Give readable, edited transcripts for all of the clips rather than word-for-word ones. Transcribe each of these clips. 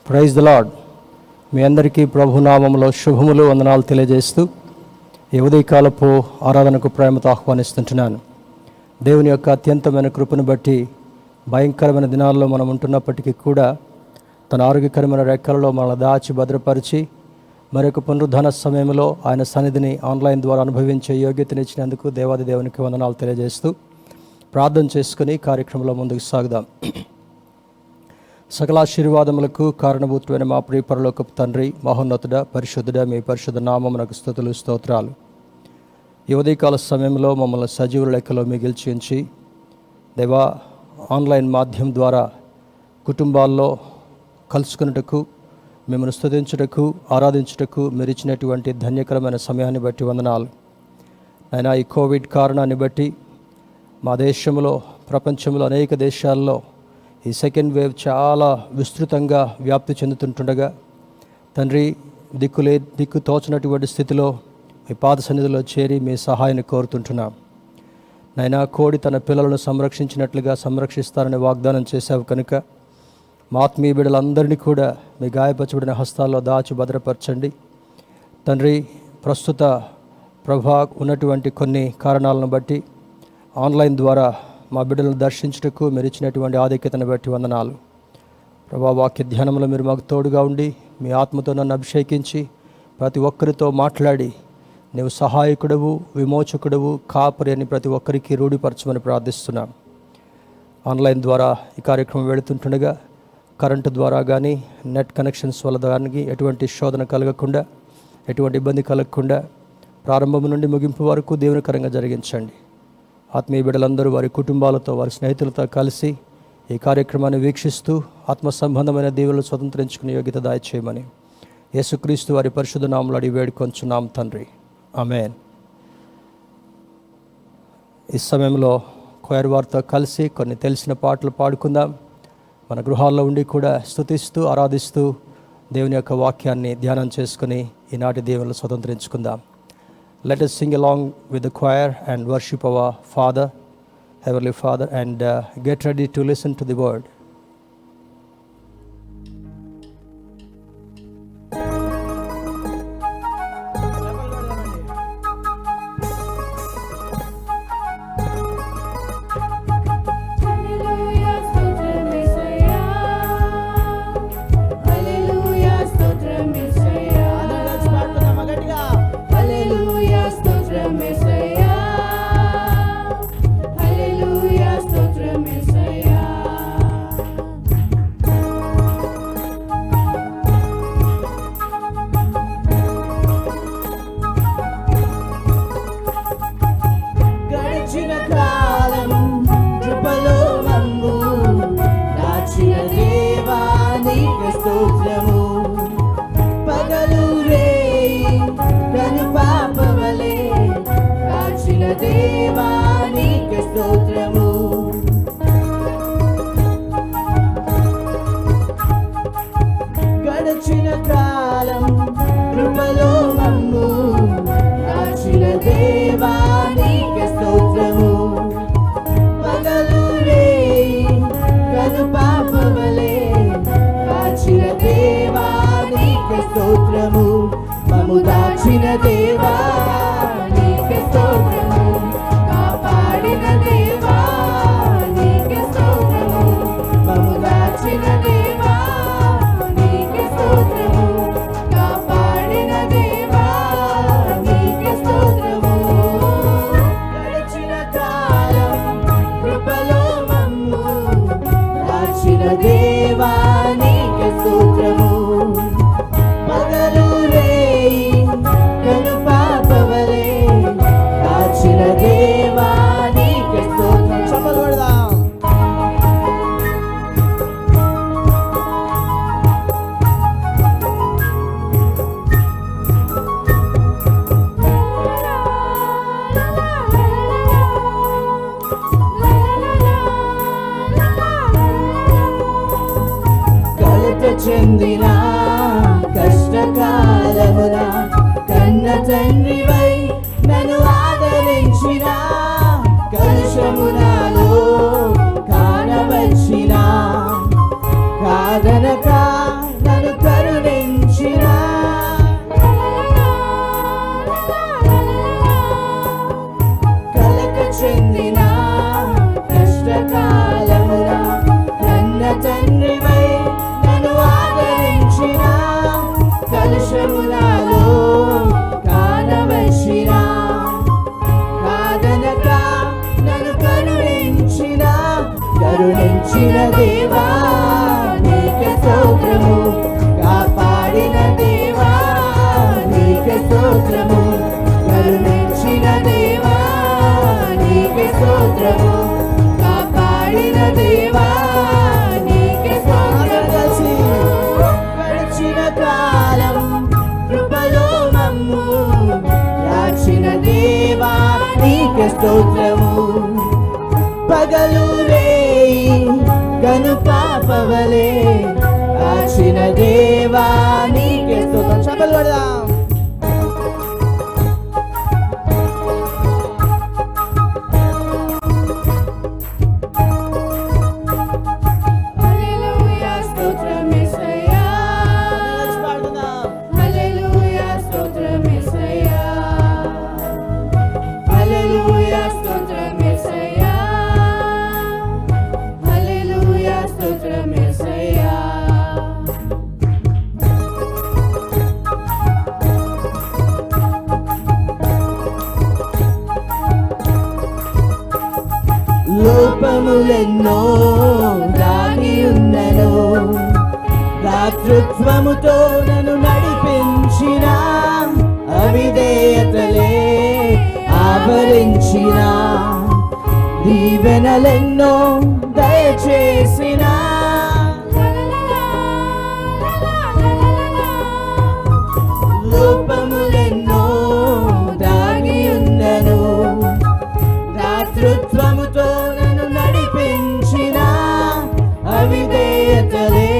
Praise the lord. మీ అందరికీ ప్రభునామంలో శుభములు, వందనాలు తెలియజేస్తూ ఈ ఉదయకాలపు ఆరాధనకు ప్రేమతో ఆహ్వానిస్తుంటున్నాను. దేవుని యొక్క అత్యంతమైన కృపను బట్టి భయంకరమైన దినాల్లో మనం ఉంటున్నప్పటికీ కూడా తన ఆరోగ్యకరమైన రెక్కలలో మనల్ని దాచి భద్రపరిచి మరొక పునరుద్ధరణ సమయంలో ఆయన సన్నిధిని ఆన్లైన్ ద్వారా అనుభవించే యోగ్యతనిచ్చినందుకు దేవాది దేవునికి వందనాలు తెలియజేస్తూ ప్రార్థన చేసుకుని కార్యక్రమంలో ముందుకు సాగుదాం. సకలాశీర్వాదములకు కారణభూతుడైన మా ప్రియ పరలోకపు తండ్రి, మహోన్నతుడ, పరిశుద్ధుడ, మీ పరిశుద్ధ నామమునకు స్తుతులు, స్తోత్రాలు. ఈ ఉదయకాల సమయంలో మమ్మల్ని సజీవుల లెక్కలో మిగిల్చి ఉంచి దేవా ఆన్లైన్ మాధ్యమం ద్వారా కుటుంబాల్లో కలుసుకున్నటకు, మిమ్మల్ని స్తుతించుటకు, ఆరాధించుటకు మీరు ఇచ్చినటువంటి ధన్యకరమైన సమయాన్ని బట్టి వందనాలు. అయినా ఈ కోవిడ్ కారణాన్ని బట్టి మా దేశంలో, ప్రపంచంలో అనేక దేశాల్లో ఈ సెకండ్ వేవ్ చాలా విస్తృతంగా వ్యాప్తి చెందుతుంటుండగా తండ్రి, దిక్కు తోచినటువంటి స్థితిలో మీ పాద సన్నిధిలో చేరి మీ సహాయాన్ని కోరుతుంటున్నాం. నైనా కోడి తన పిల్లలను సంరక్షించినట్లుగా సంరక్షిస్తారని వాగ్దానం చేశావు కనుక మా ఆత్మీయ బిడ్డలందరినీ కూడా మీ గాయపరచబడిన హస్తాల్లో దాచి భద్రపరచండి తండ్రి. ప్రస్తుత ఉన్నటువంటి కొన్ని కారణాలను బట్టి ఆన్లైన్ ద్వారా మా బిడ్డలను దర్శించుటకు మీరు ఇచ్చినటువంటి ఆధిక్యతను బట్టి వందనాలు. ప్రభా, వాక్య ధ్యానంలో మీరు మాకు తోడుగా ఉండి మీ ఆత్మతో నన్ను అభిషేకించి ప్రతి ఒక్కరితో మాట్లాడి నీవు సహాయకుడవు, విమోచకుడవు, కాపరి అని ప్రతి ఒక్కరికి రూఢిపరచమని ప్రార్థిస్తున్నాం. ఆన్లైన్ ద్వారా ఈ కార్యక్రమం వెళుతుంటుండగా కరెంటు ద్వారా కానీ నెట్ కనెక్షన్స్ వల్ల కానీ ఎటువంటి శోధన కలగకుండా, ఎటువంటి ఇబ్బంది కలగకుండా ప్రారంభం నుండి ముగింపు వరకు దేవునికరంగా జరిగించండి. ఆత్మీయ బిడ్డలందరూ వారి కుటుంబాలతో, వారి స్నేహితులతో కలిసి ఈ కార్యక్రమాన్ని వీక్షిస్తూ ఆత్మ సంబంధమైన దీవెనలు స్వతంత్రించుకునే యోగ్యత దయచేయమని యేసుక్రీస్తు వారి పరిశుద్ధ నామములో అడిగి వేడుకొంచున్నాం తండ్రి, ఆమేన్. ఈ సమయంలో కొయర్ వారితో కలిసి కొన్ని తెలిసిన పాటలు పాడుకుందాం. మన గృహాల్లో ఉండి కూడా స్తుతిస్తూ, ఆరాధిస్తూ దేవుని యొక్క వాక్యాన్ని ధ్యానం చేసుకుని ఈనాటి దీవెనలు స్వతంత్రించుకుందాం. Let us sing along with the choir and worship our Father, Heavenly Father, and get ready to listen to the word. Pagalo rei, kanu papa స్తోత్రము. పగలు రేయి కను పాపవలే కాచిన దేవా నీకే స్తోత్రం. చప్పట్లు కొడదాం. లోపములెన్నో దాగి ఉన్నను, దాతృత్వముతో నన్ను నడిపించిన అవిధేయతలే ఆవరించిన దీవెనలెన్నో దయచేసిన లోపములెన్నో దాగి ఉన్నను, దాతృత్వముతో నన్ను నడిపించిన అవిధేయతలే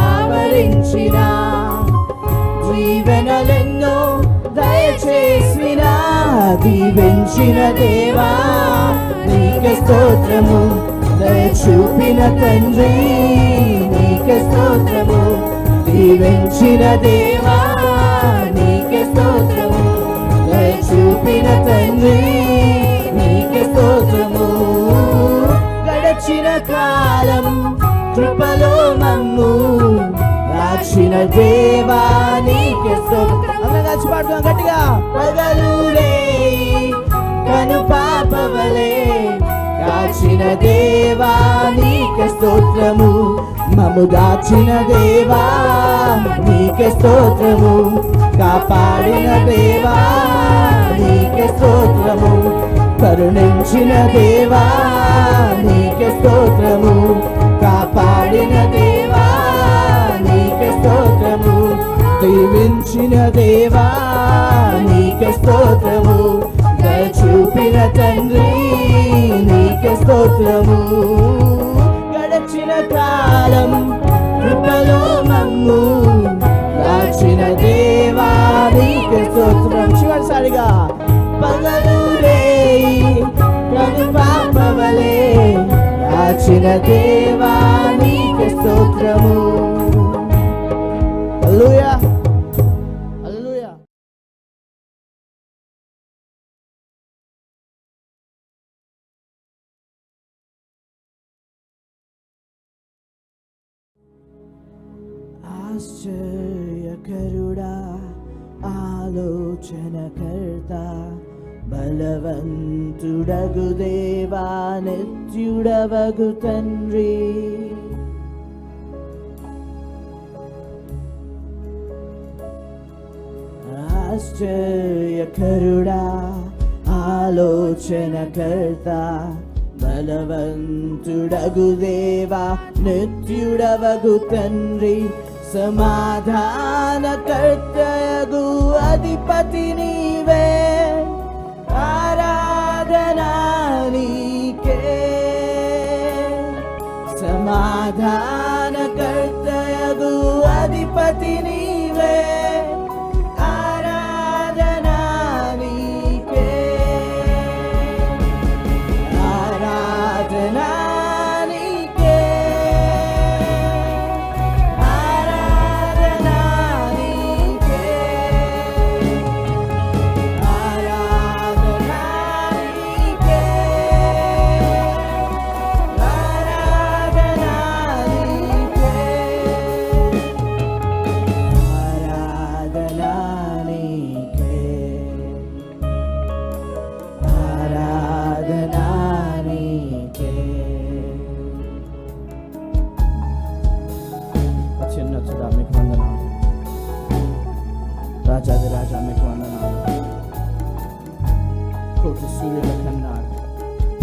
ఆవరించిన దీవెనలెన్నో దయచేసిన దీవించిన దేవా నీకే స్తోత్రము. దయ చూపిన తండ్రి నీకే స్తోత్రము. దీవించిన దేవా నీకే స్తోత్రము. దయ చూపిన తండ్రి నీకే స్తోత్రము. గడచిన కాలం కృపలో మమ్ము రాచిన దేవా నీకే స్తోత్రం. అందరం కలిసి పాడుతాం గట్టిగా. పగలు రేయి కను పాపవలే కాచిన దేవా నీకే స్తోత్రము. మమ్ము దాచిన దేవా నీకే స్తోత్రము. కాపాడిన దేవా నీకే స్తోత్రము. కరుణించిన దేవా నీకే స్తోత్రము. కాపాడిన దేవా నీకే స్తోత్రము. దీవించిన దేవా నీకే స్తోత్రము. దయ చూపిన తండ్రి నీకే స్తోత్రము. గడచిన కాలం కృపలో మమ్ము దాచిన దేవా నీకే స్తోత్రం. చివరిసారిగా పగలు రేయి కను పాపవలే దాచిన దేవా నీకే స్తోత్రము. హల్లెలూయా హల్లెలూయా. ఆశ్చర్యకరుడా ఆలోచనకర్త బలవంతుడగు దేవా నిత్యుడవగు తండ్రి. ఆశ్చర్యకరుడా ఆలోచనకర్త బలవంతుడగు దేవా నిత్యుడవగు తండ్రి. సమాధానకర్తయగు అధిపతి నీవే ఆరాధనా నీకే. సమాధానకర్తయగు అధిపతి నీవే ఆరాధనా నీకే. ఆరాధనా నీకే. ఆరాధనా నీకే. ఆరాధనా నీకే. ఆరాధనా నీకే. ఆరాధనా నీకే. ఆరాధనా నీకే. చిన్నచుడా మీకు వందనాలు. రాజాది రాజా మీకు వందనాలు. కోటి సూర్యుల కన్నా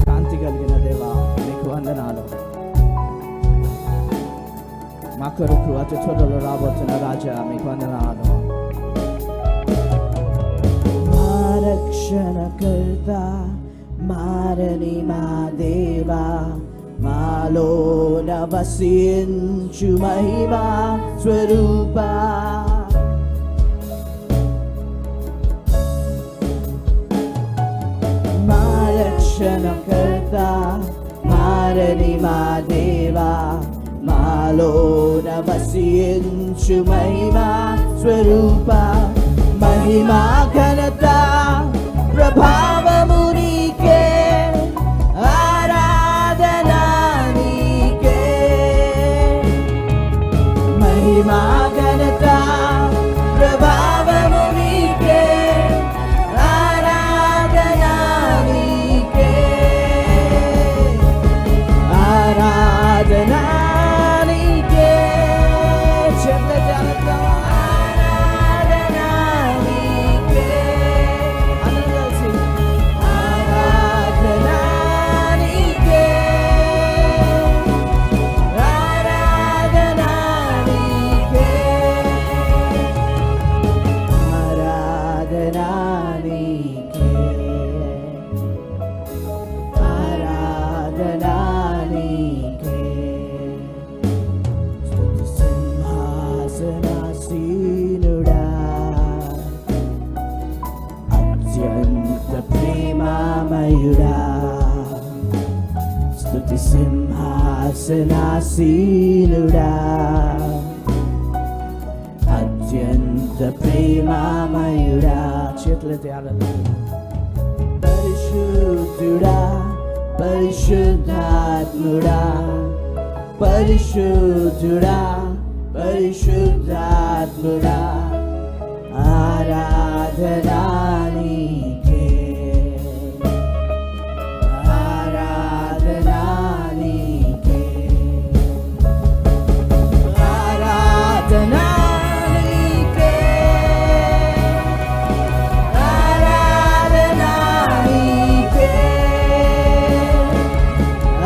కాంతి కలిగిన దేవా మీకు వందనాలు. మా కొరకు అతి త్వరలో రాబోతున్న రాజా మీకు వందనాలు. మా రక్షణకర్త మారని మా దేవా మాలోన వసించు మహిమా స్వరూపా మా రక్షణకర్త మారని మా దేవా మాలోన వసించు మహిమా స్వరూపా మహిమా ఘనత ప్రభావము నీకే ఆరాధన నీకే మహిమా ఘనత ప్రభావము నీకే ఆరాధన నీకే ఆరాధన నీకే స్తుతి సింహాసనాసీనుడా అత్యంత ప్రేమామయుడా చేతులెత్తి ఆరాధిద్దాం పరిశుద్ధుడా పరిశుద్ధాత్ముడా పరిశుద్ధుడా పరిశుద్ధాత్ముడా ఆరాధనా నీకే ఆరాధనా నీకే ఆరాధనా నీకే ఆరాధనా నీకే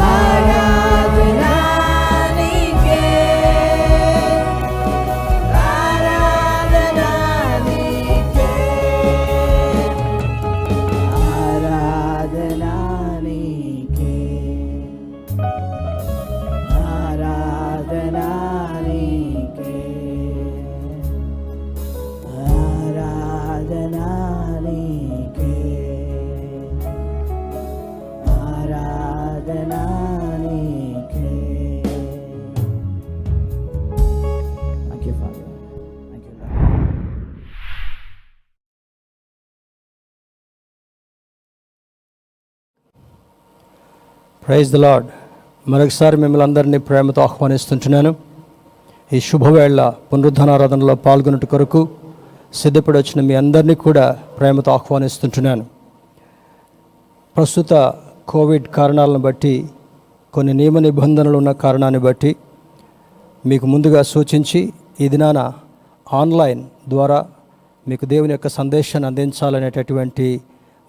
ఆరాధనా నీకే ఆరాధనా నీకే ఆరాధనా నీకే ఆరాధనా నీకే ఆరాధనా నీకే ఆరాధనా నీకే Thank you, Father. Thank you, Lord. Praise the Lord. మరొకసారి మిమ్మల్ని అందరినీ ప్రేమతో ఆహ్వానిస్తుంటున్నాను. ఈ శుభవేళ పునరుద్ధానారాధనలో పాల్గొనుట కొరకు సిద్ధపడి వచ్చిన మీ అందరినీ కూడా ప్రేమతో ఆహ్వానిస్తుంటున్నాను. ప్రస్తుత కోవిడ్ కారణాలను బట్టి కొన్ని నియమ నిబంధనలు ఉన్న కారణాన్ని బట్టి మీకు ముందుగా సూచించి ఈ దినాన ఆన్లైన్ ద్వారా మీకు దేవుని యొక్క సందేశాన్ని అందించాలనేటటువంటి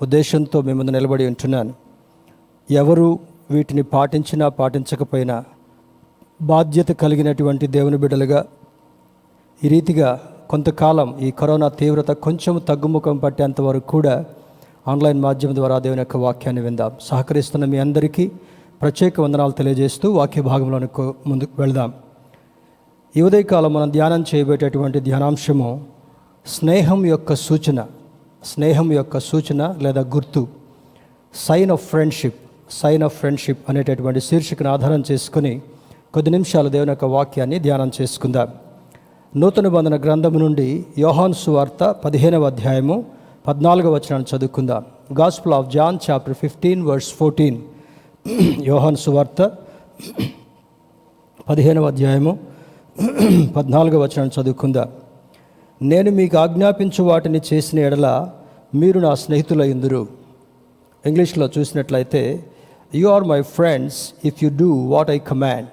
ఉద్దేశంతో మీ ముందు నిలబడి ఉంటున్నాను. ఎవరు వీటిని పాటించినా పాటించకపోయినా బాధ్యత కలిగినటువంటి దేవుని బిడ్డలుగా ఈ రీతిగా కొంతకాలం ఈ కరోనా తీవ్రత కొంచెం తగ్గుముఖం పట్టేంత వరకు కూడా ఆన్లైన్ మాధ్యమం ద్వారా దేవుని యొక్క వాక్యాన్ని విందాం. సహకరిస్తున్న మీ అందరికీ ప్రత్యేక వందనాలు తెలియజేస్తూ వాక్య భాగంలోనికి ముందుకు వెళ్దాం. ఈ ఉదయకాలం మనం ధ్యానం చేయబోయేటటువంటి ధ్యానాంశము స్నేహం యొక్క సూచన. స్నేహం యొక్క సూచన లేదా గుర్తు, sign of friendship. Sign of friendship అనేటటువంటి శీర్షికను ఆధారం చేసుకుని కొద్ది నిమిషాలు దేవుని యొక్క వాక్యాన్ని ధ్యానం చేసుకుందాం. నూతన నిబంధన గ్రంథము నుండి యోహాను సువార్త 15వ అధ్యాయము 14వ వచనాన్ని చదువుకుందాం. Gospel of John chapter 15 verse 14. యోహాను సువార్త 15వ అధ్యాయము 14వ వచనాన్ని చదువుకుందాం. నేను మీకు ఆజ్ఞాపించు వాటిని చేసిన ఎడల మీరు నా స్నేహితులయ్యుందురు. ఇంగ్లీష్లో చూసినట్లయితే you are my friends if you do what I command.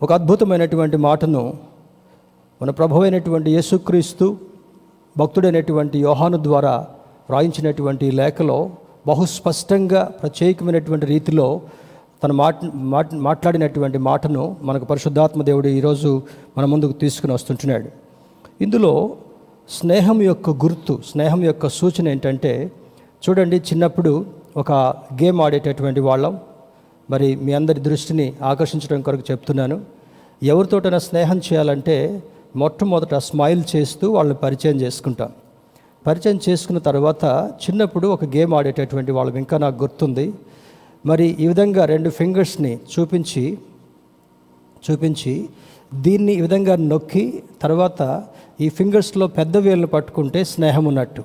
ఒక అద్భుతమైనటువంటి మాటను మన ప్రభువైనటువంటి యేసుక్రీస్తు భక్తుడైనటువంటి యోహాను ద్వారా రాయించినటువంటి లేఖలో బహుస్పష్టంగా ప్రత్యేకమైనటువంటి రీతిలో తను మాట్లాడినటువంటి మాటను మనకు పరిశుద్ధాత్మ దేవుడు ఈరోజు మన ముందుకు తీసుకుని వస్తుంటున్నాడు. ఇందులో స్నేహం యొక్క గుర్తు, స్నేహం యొక్క సూచన ఏంటంటే, చూడండి, చిన్నప్పుడు ఒక గేమ్ ఆడేటటువంటి వాళ్ళం. మరి మీ అందరి దృష్టిని ఆకర్షించడం కొరకు చెప్తున్నాను. ఎవరితోటైనా స్నేహం చేయాలంటే మొట్టమొదట స్మైల్ చేస్తూ వాళ్ళని పరిచయం చేసుకుంటాం. పరిచయం చేసుకున్న తర్వాత చిన్నప్పుడు ఒక గేమ్ ఆడేటటువంటి వాళ్ళం, ఇంకా నాకు గుర్తుంది. మరి ఈ విధంగా 2 ఫింగర్స్ని చూపించి దీన్ని ఈ విధంగా నొక్కి తర్వాత ఈ ఫింగర్స్లో పెద్ద వేలును పట్టుకుంటే స్నేహం ఉన్నట్టు,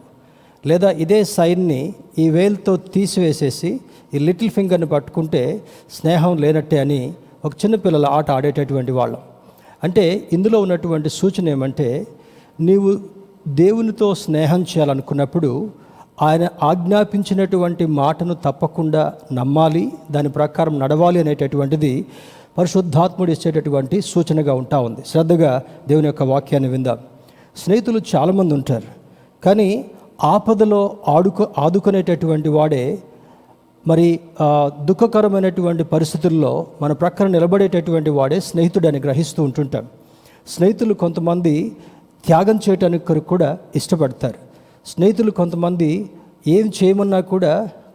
లేదా ఇదే సైన్ని ఈ వేలుతో తీసివేసేసి ఈ లిటిల్ ఫింగర్ని పట్టుకుంటే స్నేహం లేనట్టే అని ఒక చిన్నపిల్లల ఆట ఆడేటటువంటి వాళ్ళం. అంటే ఇందులో ఉన్నటువంటి సూచన ఏమంటే, నీవు దేవునితో స్నేహం చేయాలనుకున్నప్పుడు ఆయన ఆజ్ఞాపించినటువంటి మాటను తప్పకుండా నమ్మాలి, దాని ప్రకారం నడవాలి అనేటటువంటిది పరిశుద్ధాత్ముడు ఇచ్చేటటువంటి సూచనగా ఉంటా ఉంది. శ్రద్ధగా దేవుని యొక్క వాక్యాన్ని విందాం. స్నేహితులు చాలామంది ఉంటారు, కానీ ఆపదలో ఆదుకునేటటువంటి వాడే, మరి దుఃఖకరమైనటువంటి పరిస్థితుల్లో మన ప్రక్కన నిలబడేటటువంటి వాడే స్నేహితుడని గ్రహిస్తూ ఉంటుంటాం. స్నేహితులు కొంతమంది త్యాగం చేయటానికి కూడా ఇష్టపడతారు. స్నేహితులు కొంతమంది ఏం చేయమన్నా కూడా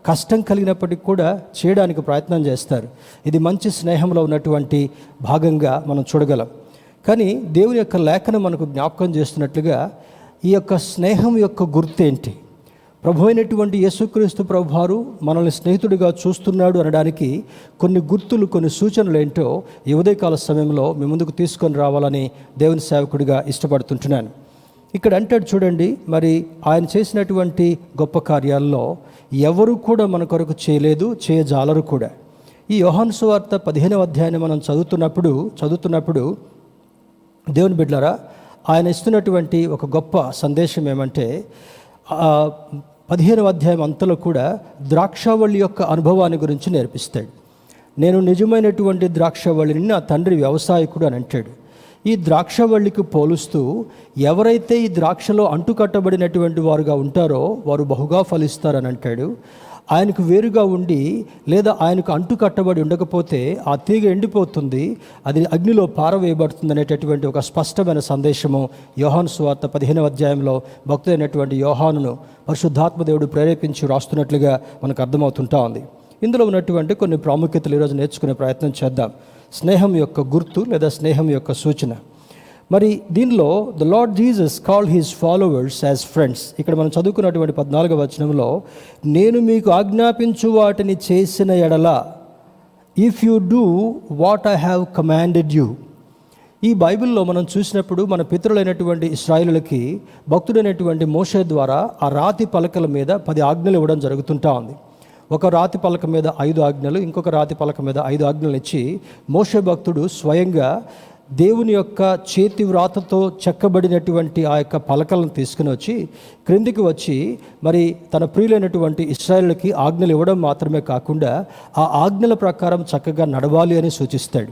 కష్టం కలిగినప్పటికీ కూడా చేయడానికి ప్రయత్నం చేస్తారు. ఇది మంచి స్నేహంలో ఉన్నటువంటి భాగంగా మనం చూడగలం. కానీ దేవుని యొక్క లేఖనం మనకు జ్ఞాపకం చేస్తున్నట్లుగా ఈ యొక్క స్నేహం యొక్క గుర్తేంటి? ప్రభు అయినటువంటి యేసుక్రీస్తు ప్రభువారు మనల్ని స్నేహితుడిగా చూస్తున్నాడు అనడానికి కొన్ని గుర్తులు, కొన్ని సూచనలు ఏంటో ఈ ఉదయకాల సమయంలో మీ ముందుకు తీసుకొని రావాలని దేవుని సేవకుడిగా ఇష్టపడుతుంటున్నాను. ఇక్కడ అంటాడు చూడండి, మరి ఆయన చేసినటువంటి గొప్ప కార్యాల్లో ఎవరు కూడా మన కొరకు చేయలేదు, చేయజాలరు కూడా. ఈ యోహాను సువార్త 15వ అధ్యాయాన్ని మనం చదువుతున్నప్పుడు దేవుని బిడ్డలారా, ఆయన ఇస్తున్నటువంటి ఒక గొప్ప సందేశం ఏమంటే, 15వ అధ్యాయం అంతలో కూడా ద్రాక్షావళి యొక్క అనుభవాన్ని గురించి నేర్పిస్తాడు. నేను నిజమైనటువంటి ద్రాక్షావళిని, నా తండ్రి వ్యవసాయకుడు అని అంటాడు. ఈ ద్రాక్షవల్లికి పోలుస్తూ ఎవరైతే ఈ ద్రాక్షలో అంటుకట్టబడినటువంటి వారుగా ఉంటారో వారు బహుగా ఫలిస్తారని అంటాడు. ఆయనకు వేరుగా ఉండి లేదా ఆయనకు అంటుకట్టబడి ఉండకపోతే ఆ తీగ ఎండిపోతుంది, అది అగ్నిలో పారవేయబడుతుంది అనేటటువంటి ఒక స్పష్టమైన సందేశము యోహాను సువార్త 15వ అధ్యాయంలో భక్తుడైనటువంటి యోహానును పరిశుద్ధాత్మదేవుడు ప్రేరేపించి రాస్తున్నట్లుగా మనకు అర్థమవుతుంటా ఉంది. ఇందులో ఉన్నటువంటి కొన్ని ప్రాముఖ్యతలు ఈరోజు నేర్చుకునే ప్రయత్నం చేద్దాం. స్నేహం యొక్క గుర్తు లేదా స్నేహం యొక్క సూచన. మరి దీనిలో the lord Jesus called his followers as friends. ఇక్కడ మనం చదువుకున్నటువంటి 14వ వచనంలో, నేను మీకు ఆజ్ఞాపించు వాటిని చేసిన ఎడల, if you do what I have commanded you. ఈ బైబిల్లో మనం చూసినప్పుడు మన పితరులైనటువంటి ఇశ్రాయేలులకి భక్తుడైనటువంటి మోషే ద్వారా ఆ రాతి పలకల మీద 10 ఆజ్ఞలు ఇవ్వడం జరుగుతుంటా ఉంది. ఒక రాతి పలక మీద 5 ఆజ్ఞలు, ఇంకొక రాతి పలక మీద 5 ఆజ్ఞలు ఇచ్చి మోషే భక్తుడు స్వయంగా దేవుని యొక్క చేతి వ్రాతతో చెక్కబడినటువంటి ఆ యొక్క పలకలను తీసుకుని వచ్చి క్రిందికి వచ్చి మరి తన ప్రియులైనటువంటి ఇశ్రాయేలుకి ఆజ్ఞలు ఇవ్వడం మాత్రమే కాకుండా ఆ ఆజ్ఞల ప్రకారం చక్కగా నడవాలి అని సూచిస్తాడు.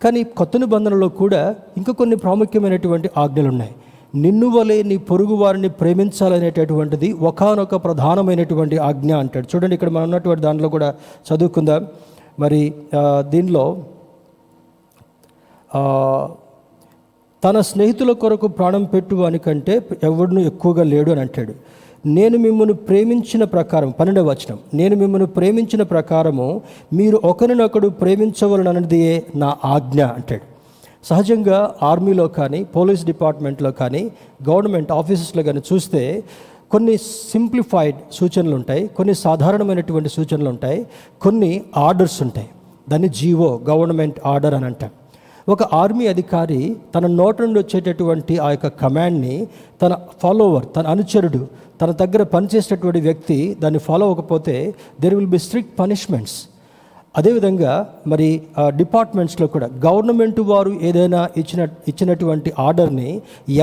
కానీ కొత్త నిబంధనలో కూడా ఇంకా కొన్ని ప్రాముఖ్యమైనటువంటి ఆజ్ఞలు ఉన్నాయి. నిన్ను వలె నీ పొరుగు వారిని ప్రేమించాలనేటటువంటిది ఒకానొక ప్రధానమైనటువంటి ఆజ్ఞ అంటాడు. చూడండి, ఇక్కడ మనం ఉన్నటువంటి దాంట్లో కూడా చదువుకుందాం. మరి దీనిలో తన స్నేహితుల కొరకు ప్రాణం పెట్టువానికంటే ఎవడును ఎక్కువగా లేడు అని అంటాడు. నేను మిమ్మల్ని ప్రేమించిన ప్రకారం, 12వ వచనం, నేను మిమ్మల్ని ప్రేమించిన ప్రకారము మీరు ఒకరినొకడు ప్రేమించవలనన్నదే నా ఆజ్ఞ అంటాడు. సహజంగా ఆర్మీలో కానీ, పోలీస్ డిపార్ట్మెంట్లో కానీ, గవర్నమెంట్ ఆఫీసెస్లో కానీ చూస్తే కొన్ని సింప్లిఫైడ్ సూచనలు ఉంటాయి, కొన్ని సాధారణమైనటువంటి సూచనలు ఉంటాయి, కొన్ని ఆర్డర్స్ ఉంటాయి. దాన్ని జీవో, గవర్నమెంట్ ఆర్డర్ అని అంటాం. ఒక ఆర్మీ అధికారి తన నోట నుండి వచ్చేటటువంటి ఆ యొక్క కమాండ్ని తన ఫాలోవర్, తన అనుచరుడు, తన దగ్గర పనిచేసేటటువంటి వ్యక్తి దాన్ని ఫాలో అవ్వకపోతే there will be strict punishments. అదేవిధంగా మరి డిపార్ట్మెంట్స్లో కూడా గవర్నమెంట్ వారు ఏదైనా ఇచ్చినటువంటి ఆర్డర్ని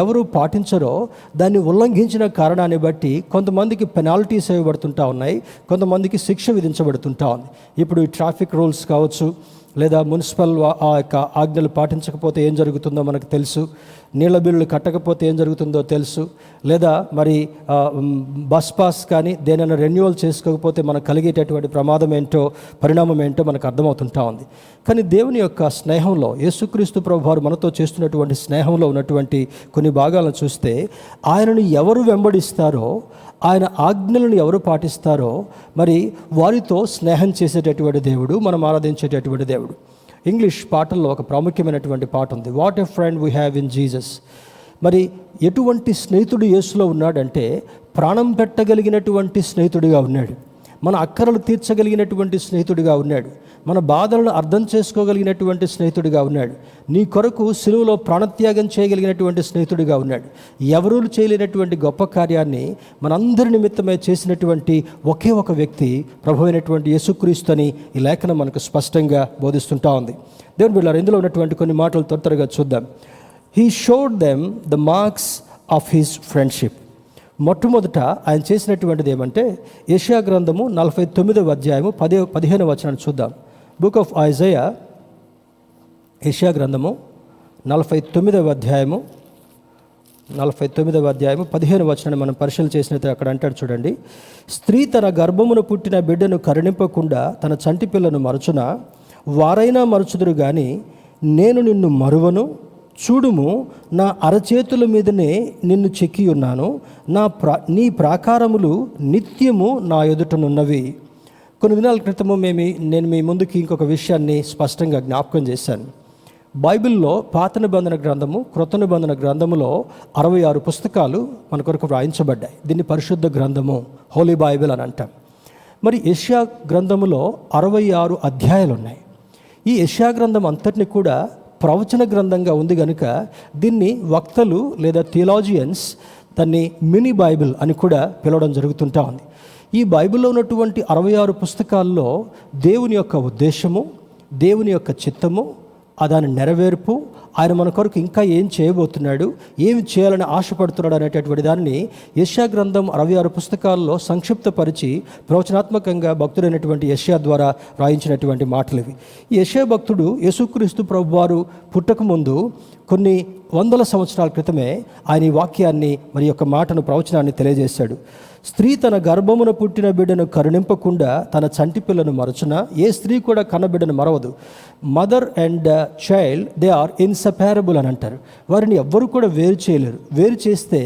ఎవరు పాటించరో దాన్ని ఉల్లంఘించిన కారణాన్ని బట్టి కొంతమందికి పెనాల్టీస్ ఇవ్వబడుతుంటా ఉన్నాయి, కొంతమందికి శిక్ష విధించబడుతుంటా ఉంది. ఇప్పుడు ఈ ట్రాఫిక్ రూల్స్ కావచ్చు, లేదా మున్సిపల్ ఆ యొక్క ఆజ్ఞలు పాటించకపోతే ఏం జరుగుతుందో మనకు తెలుసు. నీళ్ళ బిల్లులు కట్టకపోతే ఏం జరుగుతుందో తెలుసు, లేదా మరి బస్ పాస్ కానీ దేనైనా రెన్యువల్ చేసుకోకపోతే మనకు కలిగేటటువంటి ప్రమాదం ఏంటో, పరిణామం ఏంటో మనకు అర్థమవుతుంటా ఉంది. కానీ దేవుని యొక్క స్నేహంలో, యేసుక్రీస్తు ప్రభువారు మనతో చేస్తున్నటువంటి స్నేహంలో ఉన్నటువంటి కొన్ని భాగాలను చూస్తే, ఆయనను ఎవరు వెంబడిస్తారో, ఆయన ఆజ్ఞలను ఎవరు పాటిస్తారో మరి వారితో స్నేహం చేసేటటువంటి దేవుడు, మనం ఆరాధించేటటువంటి దేవుడు. ఇంగ్లీష్ పాటల్లో ఒక ప్రాముఖ్యమైనటువంటి పాట ఉంది, what a friend we have in Jesus. మరి ఎటువంటి స్నేహితుడు యేసులో ఉన్నాడంటే, ప్రాణం పెట్టగలిగినటువంటి స్నేహితుడిగా ఉన్నాడు, మన అక్కరలు తీర్చగలిగినటువంటి స్నేహితుడిగా ఉన్నాడు, మన బాధలను అర్థం చేసుకోగలిగినటువంటి స్నేహితుడిగా ఉన్నాడు, నీ కొరకు సిలువలో ప్రాణత్యాగం చేయగలిగినటువంటి స్నేహితుడిగా ఉన్నాడు. ఎవరూ చేయలేనటువంటి గొప్ప కార్యాన్ని మనందరి నిమిత్తమే చేసినటువంటి ఒకే ఒక వ్యక్తి ప్రభువైనటువంటి యేసుక్రీస్తు అని ఈ లేఖనం మనకు స్పష్టంగా బోధిస్తుంటా ఉంది. దేవుని బిడ్డలారా, ఇందులో ఉన్నటువంటి కొన్ని మాటలు త్వరగా చూద్దాం. He showed them the marks of his friendship. మొట్టమొదట ఆయన చేసినటువంటిది ఏమంటే, యెషయా గ్రంథము 49వ అధ్యాయము 15వ వచనాన్ని చూద్దాం. బుక్ ఆఫ్ ఐజయా, యెషయా గ్రంథము 49వ అధ్యాయము 15వ వచనాన్ని మనం పరిశీలన చేసినట్టు అక్కడ అంటాడు చూడండి, స్త్రీ తన గర్భమును పుట్టిన బిడ్డను కరుణింపకుండా తన చంటి పిల్లను మరచున, వారైనా మరచుదురు గాని నేను నిన్ను మరువను, చూడుము నా అరచేతుల మీదనే నిన్ను చెక్కి ఉన్నాను, నీ ప్రాకారములు నిత్యము నా ఎదుటనున్నవి. కొన్ని దినాల క్రితము నేను మీ ముందుకి ఇంకొక విషయాన్ని స్పష్టంగా జ్ఞాపకం చేశాను. బైబిల్లో పాత నిబంధన గ్రంథము, క్రొత్త నిబంధన గ్రంథములో 66 పుస్తకాలు మన కొరకు వ్రాయించబడ్డాయి. దీన్ని పరిశుద్ధ గ్రంథము, హోలీ బైబిల్ అని అంటాం. మరి యెషయా గ్రంథములో 66 అధ్యాయాలు ఉన్నాయి. ఈ యెషయా గ్రంథం అంతటిని కూడా ప్రవచన గ్రంథంగా ఉంది కనుక దీన్ని వక్తలు లేదా థియాలజియన్స్ దాన్ని మినీ బైబిల్ అని కూడా పిలవడం జరుగుతుంటా ఉంది. ఈ బైబిల్లో ఉన్నటువంటి 66 పుస్తకాల్లో దేవుని యొక్క ఉద్దేశము, దేవుని యొక్క చిత్తము, దాని నెరవేర్పు, ఆయన మన కొరకు ఇంకా ఏం చేయబోతున్నాడు, ఏమి చేయాలని ఆశపడుతున్నాడు అనేటటువంటి దాన్ని యెషయా గ్రంథం 66 పుస్తకాల్లో సంక్షిప్తపరిచి ప్రవచనాత్మకంగా భక్తుడైనటువంటి యెషయా ద్వారా రాయించినటువంటి మాటలు ఇవి. ఈ యెషయా భక్తుడు యేసుక్రీస్తు ప్రభువారు పుట్టకముందు కొన్ని వందల సంవత్సరాల క్రితమే ఆయన ఈ వాక్యాన్ని, మరి యొక్క మాటను, ప్రవచనాన్ని తెలియజేశాడు. స్త్రీ తన గర్భమున పుట్టిన బిడ్డను కరుణింపకుండా తన చంటి పిల్లను మరచున, ఏ స్త్రీ కూడా కన్నబిడ్డను మరవదు. Mother and child they are inseparable అని అంటారు. వారిని ఎవ్వరూ కూడా వేరు చేయలేరు. వేరు చేస్తే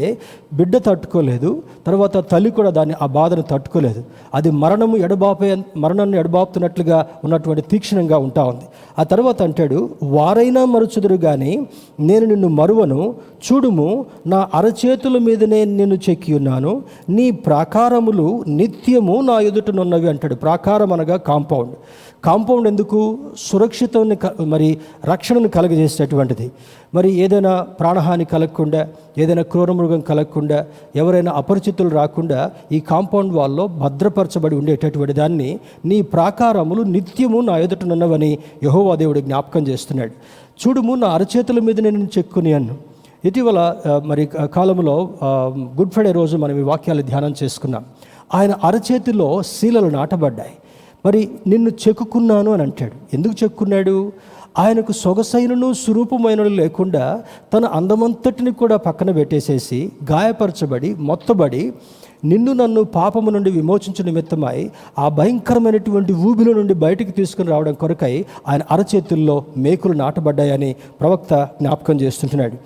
బిడ్డ తట్టుకోలేదు, తర్వాత తల్లి కూడా ఆ బాధను తట్టుకోలేదు. అది మరణాన్ని ఎడబాపుతున్నట్లుగా ఉన్నటువంటి తీక్షణంగా ఉంటా ఉంది. ఆ తర్వాత అంటాడు, వారైనా మరచుదురు కానీ నేను నిన్ను మరువను, చూడుము నా అరచేతుల మీదనే నిన్ను చెక్కి ఉన్నాను, నీ ప్రాకారములు నిత్యము నా ఎదుటనున్నవి అంటాడు. ప్రాకారం అనగా కాంపౌండ్ ఎందుకు? సురక్షితాన్ని, మరి రక్షణను కలగజేసేటటువంటిది. మరి ఏదైనా ప్రాణహాని కలగకుండా, ఏదైనా క్రూరమృగం కలగకుండా, ఎవరైనా అపరిచితులు రాకుండా ఈ కాంపౌండ్ వాల్లో భద్రపరచబడి ఉండేటటువంటి దాన్ని నీ ప్రాకారములు నిత్యము నా ఎదుటనున్నవని యెహోవా దేవుడు జ్ఞాపకం చేస్తున్నాడు. చూడుము నా అరచేతుల మీద నేను చెక్కుని అన్ను. ఇటీవల మరి కాలంలో గుడ్ ఫ్రైడే రోజు మనం ఈ వాక్యాలు ధ్యానం చేసుకున్నాం. ఆయన అరచేతిలో శీలలు నాటబడ్డాయి. మరి నిన్ను చెక్కుకున్నాను అని అంటాడు. ఎందుకు చెక్కున్నాడు? ఆయనకు సొగసైనను స్వరూపమైనను లేకుండా తన అందమంతటిని కూడా పక్కన పెట్టేసేసి, గాయపరచబడి, మొత్తబడి, నిన్ను నన్ను పాపము నుండి విమోచించు నిమిత్తమై ఆ భయంకరమైనటువంటి ఊబిలో నుండి బయటికి తీసుకుని రావడం కొరకై ఆయన అరచేతుల్లో మేకులు నాటబడ్డాయని ప్రవక్త జ్ఞాపకం చేస్తుంటున్నాడు.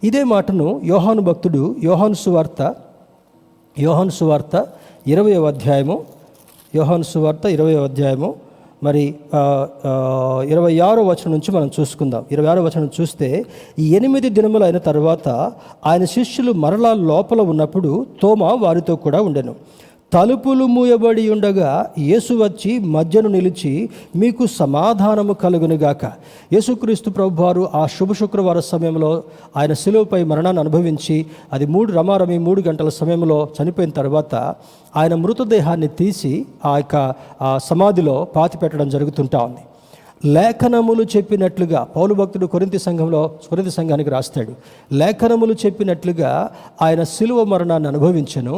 ఇదే మాటను యోహాను భక్తుడు యోహాను సువార్త 20వ అధ్యాయము, యోహాను సువార్త 20వ అధ్యాయము మరి 26వ వచనం నుంచి మనం చూసుకుందాం. 26వ వచనం చూస్తే, 8 దినములు అయిన తర్వాత ఆయన శిష్యులు మరలా లోపల ఉన్నప్పుడు తోమా వారితో కూడా ఉండెను. తలుపులు మూయబడి ఉండగా యేసు వచ్చి మధ్యను నిలిచి, మీకు సమాధానము కలుగునుగాక. యేసుక్రీస్తు ప్రభువారు ఆ శుభ శుక్రవార సమయంలో ఆయన శిలువపై మరణాన్ని అనుభవించి అది 3 గంటల సమయంలో చనిపోయిన తర్వాత ఆయన మృతదేహాన్ని తీసి ఆ సమాధిలో పాతిపెట్టడం జరుగుతుంటా ఉంది. లేఖనములు చెప్పినట్లుగా పౌలు భక్తుడు కొరింథీ సంఘానికి రాస్తాడు. లేఖనములు చెప్పినట్లుగా ఆయన శిలువ మరణాన్ని అనుభవించెను,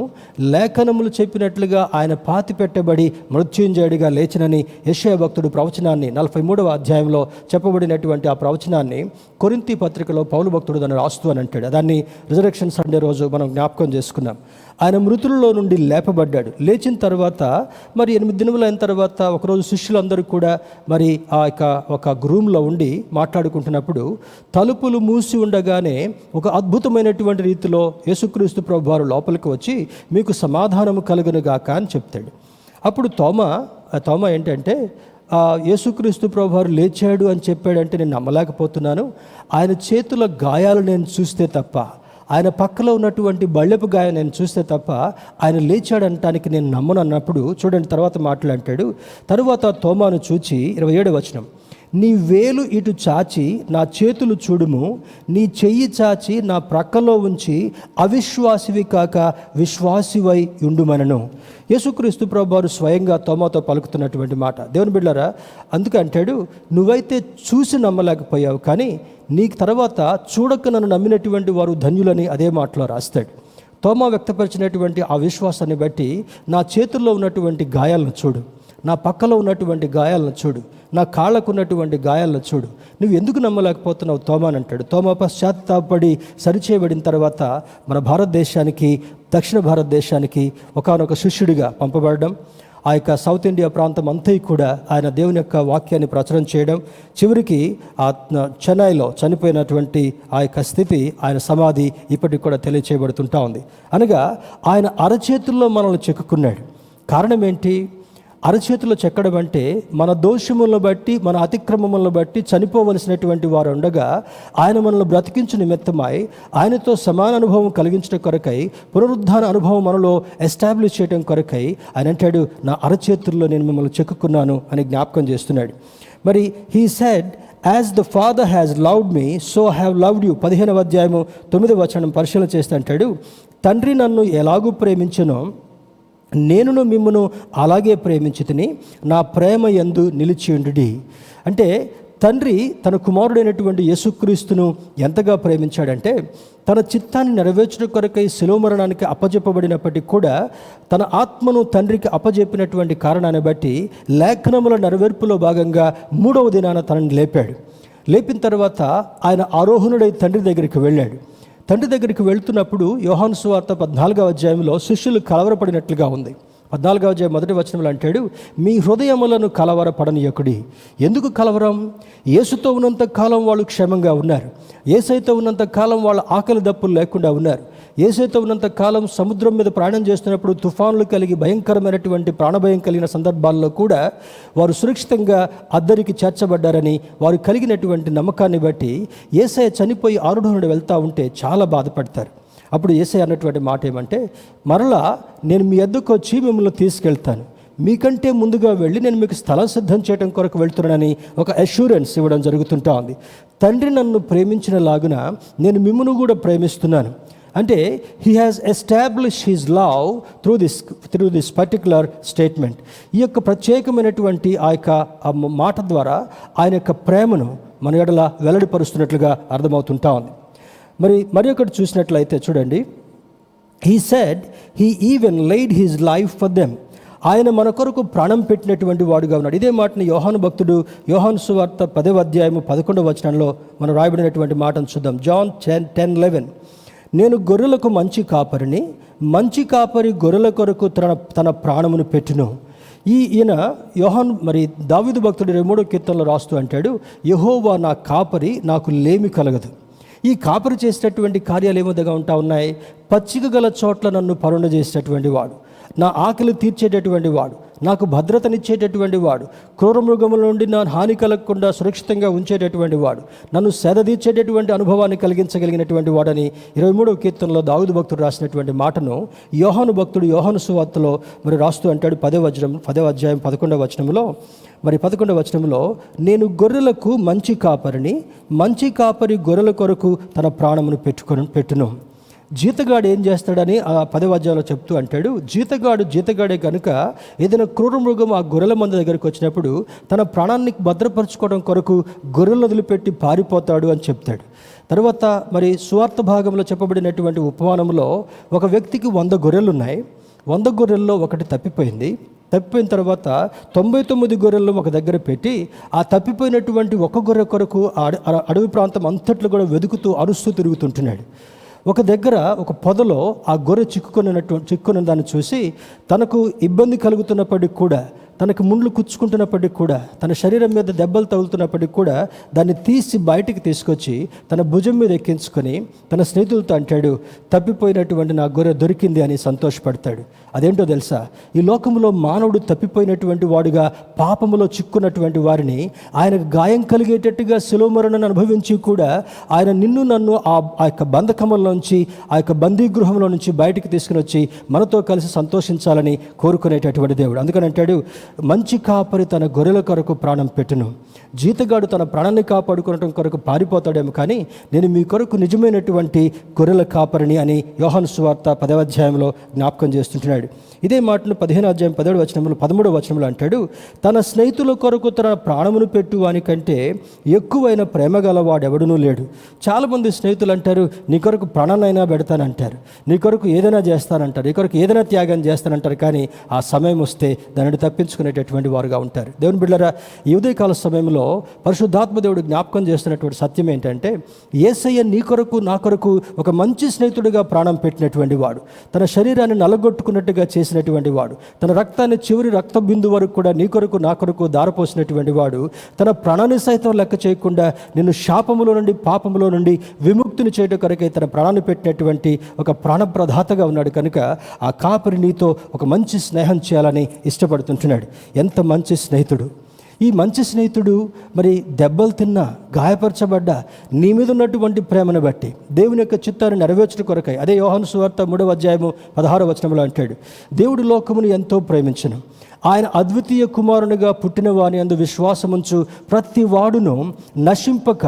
లేఖనములు చెప్పినట్లుగా ఆయన పాతి పెట్టబడి మృత్యుంజయుడిగా లేచినని యెషయా భక్తుడు ప్రవచనాన్ని 43వ అధ్యాయంలో చెప్పబడినటువంటి ఆ ప్రవచనాన్ని కొరింథీ పత్రికలో పౌలు భక్తుడు దాన్ని రాస్తూ అని అంటాడు. దాన్ని రిజరెక్షన్ సండే రోజు మనం జ్ఞాపకం చేసుకున్నాం. ఆయన మృతులలో నుండి లేపబడ్డాడు. లేచిన తర్వాత మరి 8 దినములు అయిన తర్వాత ఒకరోజు శిష్యులందరూ కూడా మరి ఆ ఒక రూమ్లో ఉండి మాట్లాడుకుంటున్నప్పుడు తలుపులు మూసి ఉండగానే ఒక అద్భుతమైనటువంటి రీతిలో యేసుక్రీస్తు ప్రభువారు లోపలికి వచ్చి మీకు సమాధానము కలుగునుగాక అని చెప్తాడు. అప్పుడు తోమా ఏంటంటే యేసుక్రీస్తు ప్రభువారు లేచాడు అని చెప్పాడంటే నేను నమ్మలేకపోతున్నాను, ఆయన చేతుల గాయాలు నేను చూస్తే తప్ప, ఆయన పక్కలో ఉన్నటువంటి బళ్ళెపు గాయం నేను చూస్తే తప్ప ఆయన లేచాడంటానికి నేను నమ్మను అన్నప్పుడు చూడండి తర్వాత మాట్లాడాడు. తరువాత తోమాను చూచి 27వ వచనం, నీ వేలు ఇటు చాచి నా చేతులు చూడుము, నీ చెయ్యి చాచి నా ప్రక్కలో ఉంచి అవిశ్వాసివి కాక విశ్వాసివై ఉండుమనను. యేసుక్రీస్తు ప్రభువారు స్వయంగా తోమాతో పలుకుతున్నటువంటి మాట. దేవుని బిడ్డలారా, అందుకే అంటాడు, నువ్వైతే చూసి నమ్మలేకపోయావు, కానీ నీకు తర్వాత చూడక నన్ను నమ్మినటువంటి వారు ధన్యులని అదే మాటలో రాస్తాడు. తోమా వ్యక్తపరిచినటువంటి ఆ విశ్వాసాన్ని బట్టి నా చేతుల్లో ఉన్నటువంటి గాయాలను చూడు, నా పక్కలో ఉన్నటువంటి గాయాలను చూడు, నా కాళ్ళకు ఉన్నటువంటి గాయాలను చూడు, నువ్వు ఎందుకు నమ్మలేకపోతున్నావు తోమా అని అంటాడు. తోమా పశ్చాత్తాపడి సరిచేయబడిన తర్వాత మన భారతదేశానికి, దక్షిణ భారతదేశానికి ఒకానొక శిష్యుడిగా పంపబడడం, ఆ యొక్క సౌత్ ఇండియా ప్రాంతం అంతా కూడా ఆయన దేవుని యొక్క వాక్యాన్ని ప్రచురం చేయడం, చివరికి ఆ చెన్నైలో చనిపోయినటువంటి ఆ యొక్క స్థితి, ఆయన సమాధి ఇప్పటికి కూడా తెలియచేయబడుతుంటా ఉంది. అనగా ఆయన అరచేతుల్లో మనల్ని చెక్కుకున్నాడు. కారణం ఏంటి? అరచేతిలో చెక్కడం అంటే మన దోషములను బట్టి, మన అతిక్రమములను బట్టి చనిపోవలసినటువంటి వారు ఉండగా ఆయన మనల్ని బ్రతికించు నిమిత్తమై, ఆయనతో సమాన అనుభవం కలిగించడం కొరకై, పునరుద్ధాన అనుభవం మనలో ఎస్టాబ్లిష్ చేయడం కొరకై ఆయన అంటాడు, నా అరచేతుల్లో నేను మిమ్మల్ని చెక్కుకున్నాను అని జ్ఞాపకం చేస్తున్నాడు. మరి he said, as the father has loved me so I have loved you. 15వ అధ్యాయము 9వ వచనం పరిశీలన చేస్తే అంటాడు, తండ్రి నన్ను ఎలాగూ ప్రేమించునో నేనును మిమ్మును అలాగే ప్రేమించితిని, నా ప్రేమ యందు నిలిచియుండుడి. అంటే తండ్రి తన కుమారుడైనటువంటి యేసుక్రీస్తును ఎంతగా ప్రేమించాడంటే, తన చిత్తాన్ని నెరవేర్చడం కొరకై శిలువ మరణానికి అప్పజెప్పబడినప్పటికీ కూడా తన ఆత్మను తండ్రికి అప్పజెప్పినటువంటి కారణాన్ని బట్టి లేఖనముల నెరవేర్పులో భాగంగా 3వ దినాన తనని లేపాడు. లేపిన తర్వాత ఆయన ఆరోహణుడై తండ్రి దగ్గరికి వెళ్ళాడు. తండ్రి దగ్గరికి వెళ్తున్నప్పుడు యోహాను సువార్త 14వ అధ్యాయంలో శిష్యులు కలవరపడినట్లుగా ఉంది. 14వ అధ్యాయం 1వ వచనంలో అంటాడు, మీ హృదయములను కలవరపడనీయకుడి. ఎందుకు కలవరం? యేసుతో ఉన్నంత కాలం వాళ్ళు క్షేమంగా ఉన్నారు, యేసైతో ఉన్నంత కాలం వాళ్ళ ఆకలి దప్పులు లేకుండా ఉన్నారు, యేసైతో ఉన్నంత కాలం సముద్రం మీద ప్రయాణం చేస్తున్నప్పుడు తుఫాన్లు కలిగి భయంకరమైనటువంటి ప్రాణభయం కలిగిన సందర్భాల్లో కూడా వారు సురక్షితంగా అద్దరికి చేర్చబడ్డారని వారు కలిగినటువంటి నమ్మకాన్ని బట్టి యేసయ్య చనిపోయి ఆరుఢునుడు వెళ్తూ ఉంటే చాలా బాధపడతారు. అప్పుడు యేసయ్య అన్నటువంటి మాట ఏమంటే, మరలా నేను మీ వద్దకు వచ్చి మిమ్మల్ని తీసుకెళ్తాను, మీకంటే ముందుగా వెళ్ళి నేను మీకు స్థలం సిద్ధం చేయడం కొరకు వెళ్తున్నానని ఒక అష్యూరెన్స్ ఇవ్వడం జరుగుతుంటా ఉంది. తండ్రి నన్ను ప్రేమించిన లాగున నేను మిమ్మల్ని కూడా ప్రేమిస్తున్నాను. అంటే he has establish his love through this particular statement. ఈ యొక్క ప్రత్యేకమైనటువంటి ఆ యొక్క మాట ద్వారా ఆయన యొక్క ప్రేమను మన ఎడల వెల్లడిపరుస్తున్నట్లుగా అర్థమవుతుంటా ఉంది. మరి ఒకటి చూసినట్లయితే చూడండి, he said he even laid his life for them. ఆయన మన కొరకు ప్రాణం పెట్టినటువంటి వాడుగా ఉన్నాడు. ఇదే మాటని యోహాను భక్తుడు యోహాను సువార్త 10వ అధ్యాయము 11వ వచనంలో మనం రాయబడినటువంటి మాటను చూద్దాం. జాన్ 10:11, నేను గొర్రెలకు మంచి కాపరిని, మంచి కాపరి గొర్రెల కొరకు తన ప్రాణమును పెట్టును. ఈయన యోహాను మరి దావీదు భక్తుడు 23వ కీర్తనలో రాస్తూ అంటాడు, యెహోవా నా కాపరి, నాకు లేమి కలగదు. ఈ కాపరి చేసేటటువంటి కార్యాలు ఏమోదగా ఉంటా ఉన్నాయి. పచ్చిక గల చోట్ల నన్ను పరుండ చేసేటటువంటి వాడు, నా ఆకలి తీర్చేటటువంటి వాడు, నాకు భద్రతనిచ్చేటటువంటి వాడు, క్రూర మృగముల నుండి నా హాని కలగకుండా సురక్షితంగా ఉంచేటటువంటి వాడు, నన్ను సేద తీర్చేటటువంటి అనుభవాన్ని కలిగించగలిగినటువంటి వాడని 23వ కీర్తనలో దావీదు భక్తుడు రాసినటువంటి మాటను యోహాను భక్తుడు యోహాను సువార్తలో మరి రాస్తూ అంటాడు 10వ అధ్యాయం 11వ వచనంలో. మరి 11వ వచనంలో, నేను గొర్రెలకు మంచి కాపరిని, మంచి కాపరి గొర్రెల కొరకు తన ప్రాణమును పెట్టును. జీతగాడు ఏం చేస్తాడని ఆ 10వ అధ్యాయంలో చెప్తూ అంటాడు, జీతగాడే కనుక ఏదైనా క్రూర మృగం ఆ గొర్రెల మంద దగ్గరికి వచ్చినప్పుడు తన ప్రాణాన్ని భద్రపరచుకోవడం కొరకు గొర్రెలను వదిలిపెట్టి పారిపోతాడు అని చెప్తాడు. తర్వాత మరి సువార్త భాగంలో చెప్పబడినటువంటి ఉపమానంలో ఒక వ్యక్తికి 100 గొర్రెలు ఉన్నాయి. 100 గొర్రెల్లో ఒకటి తప్పిపోయిన తర్వాత 99 గొర్రెలను ఒక దగ్గర పెట్టి ఆ తప్పిపోయినటువంటి ఒక గొర్రె కొరకు అడవి ప్రాంతం అంతట్లో కూడా వెతుకుతూ అరుస్తూ తిరుగుతుంటున్నాడు. ఒక దగ్గర ఒక పొదలో ఆ గొర్రె చిక్కుకున్న దాన్ని చూసి తనకు ఇబ్బంది కలుగుతున్నప్పటికీ కూడా, తనకు ముండ్లు కుచ్చుకుంటున్నప్పటికీ కూడా, తన శరీరం మీద దెబ్బలు తగులుతున్నప్పటికీ కూడా దాన్ని తీసి బయటికి తీసుకొచ్చి తన భుజం మీద ఎక్కించుకొని తన స్నేహితులతో అంటాడు, తప్పిపోయినటువంటి నా గొర్రె దొరికింది అని సంతోషపడతాడు. అదేంటో తెలుసా, ఈ లోకంలో మానవుడు తప్పిపోయినటువంటి వాడుగా పాపములో చిక్కున్నటువంటి వారిని ఆయనకు గాయం కలిగేటట్టుగా శిలువ మరణాన్ని అనుభవించి కూడా ఆయన నిన్ను నన్ను ఆ యొక్క బంధకములోంచి, ఆ యొక్క బందీగృహంలో నుంచి బయటికి తీసుకుని వచ్చి మనతో కలిసి సంతోషించాలని కోరుకునేటటువంటి దేవుడు. అందుకని అంటాడు, మంచి కాపరి తన గొర్రెల కొరకు ప్రాణం పెట్టును. జీతగాడు తన ప్రాణాన్ని కాపాడుకోవడం కొరకు పారిపోతాడేమో, కానీ నేను మీ కొరకు నిజమైనటువంటి గొర్రెల కాపరిని అని యోహాను సువార్త 10వ అధ్యాయంలో జ్ఞాపకం చేస్తుంటున్నాడు. ఇదే మాటను 15వ అధ్యాయం 17వ వచనంలో 13వ వచనంలో అంటాడు, తన స్నేహితుల కొరకు తన ప్రాణమును పెట్టు వానికంటే ఎక్కువైన ప్రేమ గలవాడెవడునూ లేడు. చాలామంది స్నేహితులు అంటారు, నీ కొరకు ప్రాణాన్నైనా పెడతానంటారు, నీ కొరకు ఏదైనా చేస్తానంటారు, నీ కొరకు ఏదైనా త్యాగం చేస్తానంటారు, కానీ ఆ సమయం వస్తే దానిని తప్పించుకునేటటువంటి వారుగా ఉంటారు. దేవుని బిడ్డలారా, ఈ ఉదయకాల సమయంలో పరిశుద్ధాత్మ దేవుడు జ్ఞాపకం చేస్తున్నటువంటి సత్యం ఏంటంటే, యేసయ్య నీ కొరకు నా కొరకు ఒక మంచి స్నేహితుడిగా ప్రాణం పెట్టినటువంటి వాడు, తన శరీరాన్ని నలగొట్టుకున్నట్టుగా చేసినటువంటి వాడు, తన రక్తాన్ని చివరి రక్త బిందు వరకు కూడా నీ కొరకు నా కొరకు దారపోసినటువంటి వాడు, తన ప్రాణాన్ని సైతం లెక్క చేయకుండా నిన్ను శాపములో నుండి పాపములో నుండి విముక్తిని చేయడం కొరకై తన ప్రాణాన్ని పెట్టినటువంటి ఒక ప్రాణప్రదాతగా ఉన్నాడు. కనుక ఆ కాపరి నీతో ఒక మంచి స్నేహం చేయాలని ఇష్టపడుతుంటున్నాడు. ఎంత మంచి స్నేహితుడు! ఈ మంచి స్నేహితుడు మరి దెబ్బలు తిన్నా, గాయపరచబడ్డా నీ మీద ఉన్నటువంటి ప్రేమను బట్టి దేవుని యొక్క చిత్తాన్ని నెరవేర్చడం కొరకై, అదే యోహాను సువార్త 3వ అధ్యాయము 16వ వచనంలో అంటాడు, దేవుడు లోకమును ఎంతో ప్రేమించెను, ఆయన అద్వితీయ కుమారునిగా పుట్టిన వాని అందు విశ్వాసముంచు ప్రతి వాడును నశింపక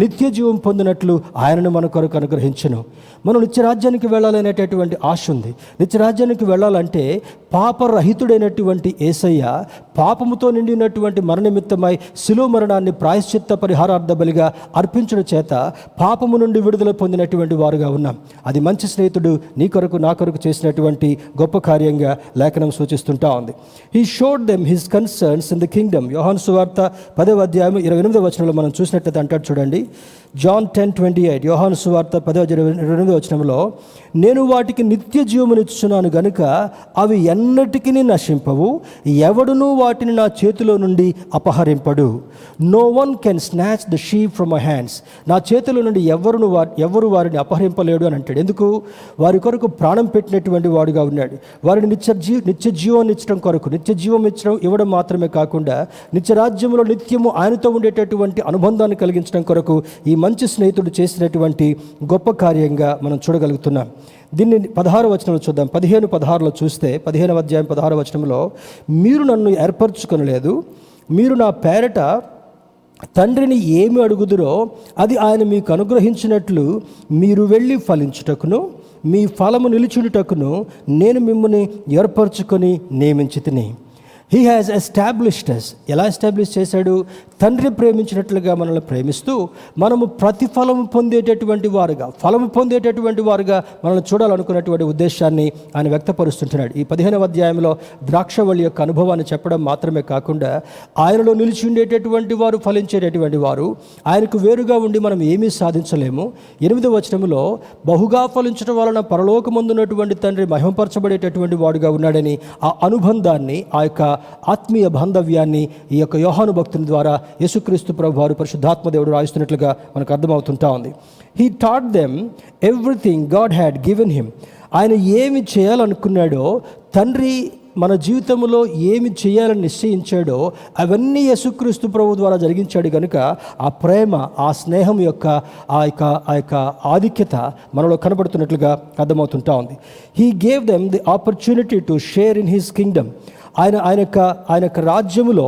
నిత్య జీవం పొందినట్లు ఆయనను మన కొరకు అనుగ్రహించెను. మనం నిత్యరాజ్యానికి వెళ్ళాలనేటటువంటి ఆశ ఉంది. నిత్యరాజ్యానికి వెళ్ళాలంటే పాపరహితుడైనటువంటి యేసయ్య పాపముతో నిండినటువంటి మరణనిమిత్తమై శిలువ మరణాన్ని ప్రాయశ్చిత్త పరిహారార్థ బలిగా అర్పించడం చేత పాపము నుండి విడుదల పొందినటువంటి వారుగా ఉన్నాం. అది మంచి స్నేహితుడు నీ కొరకు నా కొరకు చేసినటువంటి గొప్ప కార్యంగా లేఖనం సూచిస్తుంటా ఉంది. He showed them his concerns in the kingdom. యోహాను సువార్త 10వ అధ్యాయం 28వ వచనంలో మనం చూసినట్లయితే అంటాడు చూడండి, John 10:28, యోహాను సువార్త 10:28 వచనంలో, నేను వాటికి నిత్య జీవమునిచ్చున్నాను గనుక అవి ఎన్నటికీ నశింపవు, ఎవడునూ వాటిని నా చేతిలో నుండి అపహరింపడు. No one can snatch the sheep from my hands. నా చేతిలో నుండి ఎవరు వారిని అపహరింపలేడు అని అంటాడు. ఎందుకు? వారి కొరకు ప్రాణం పెట్టినటువంటి వాడుగా ఉన్నాడు. వారిని నిత్య జీవాన్ని ఇచ్చడం కొరకు, నిత్య జీవం ఇవ్వడం మాత్రమే కాకుండా నిత్యరాజ్యంలో నిత్యము ఆయనతో ఉండేటటువంటి అనుబంధాన్ని కలిగించడం కొరకు ఈ మంచి స్నేహితుడు చేసినటువంటి గొప్ప కార్యంగా మనం చూడగలుగుతున్నాం. దీన్ని 16వ వచనంలో చూద్దాం. 15-16లో చూస్తే 15వ అధ్యాయం 16వ వచనంలో, మీరు నన్ను ఏర్పరచుకొనలేదు, మీరు నా పేరట తండ్రిని ఏమి అడుగుదురో అది ఆయన మీకు అనుగ్రహించినట్లు మీరు వెళ్ళి ఫలించుటకును మీ ఫలము నిలుచుటకును నేను మిమ్మల్ని ఏర్పరచుకొని నియమించితిని. He has established us. ఎలా ఎస్టాబ్లిష్ చేశాడు? తండ్రి ప్రేమించినట్లుగా మనల్ని ప్రేమిస్తూ మనము ప్రతిఫలము పొందేటటువంటి వారుగా మనల్ని చూడాలనుకున్నటువంటి ఉద్దేశాన్ని ఆయన వ్యక్తపరుస్తుంటున్నాడు. ఈ 15వ అధ్యాయంలో ద్రాక్షవల్లి యొక్క అనుభవాన్ని చెప్పడం మాత్రమే కాకుండా ఆయనలో నిలిచి ఉండేటటువంటి వారు ఫలించేటటువంటి వారు, ఆయనకు వేరుగా ఉండి మనం ఏమీ సాధించలేము. 8వ వచనంలో బహుగా ఫలించడం వలన పరలోకమందున్నటువంటి తండ్రి మహిమపరచబడేటటువంటి వాడుగా ఉన్నాడని ఆ అనుబంధాన్ని, ఆ యొక్క ఆత్మీయ బాంధవ్యాన్ని ఈ యొక్క యోహాను భక్తుని ద్వారా యేసుక్రీస్తు ప్రభు వారు పరిశుద్ధాత్మ దేవుడు రాయిస్తున్నట్లుగా మనకు అర్థమవుతుంటా ఉంది. He taught them everything God had given him. ఆయన ఏమి చేయాలనుకున్నాడో, తండ్రి మన జీవితంలో ఏమి చేయాలని నిశ్చయించాడో అవన్నీ యేసుక్రీస్తు ప్రభు ద్వారా జరిగించాడు. కనుక ఆ ప్రేమ, ఆ స్నేహం యొక్క ఆ యొక్క ఆధిక్యత మనలో కనబడుతున్నట్లుగా అర్థమవుతుంటా ఉంది. He gave them the opportunity to share in his Kingdom. ఆయన యొక్క రాజ్యములో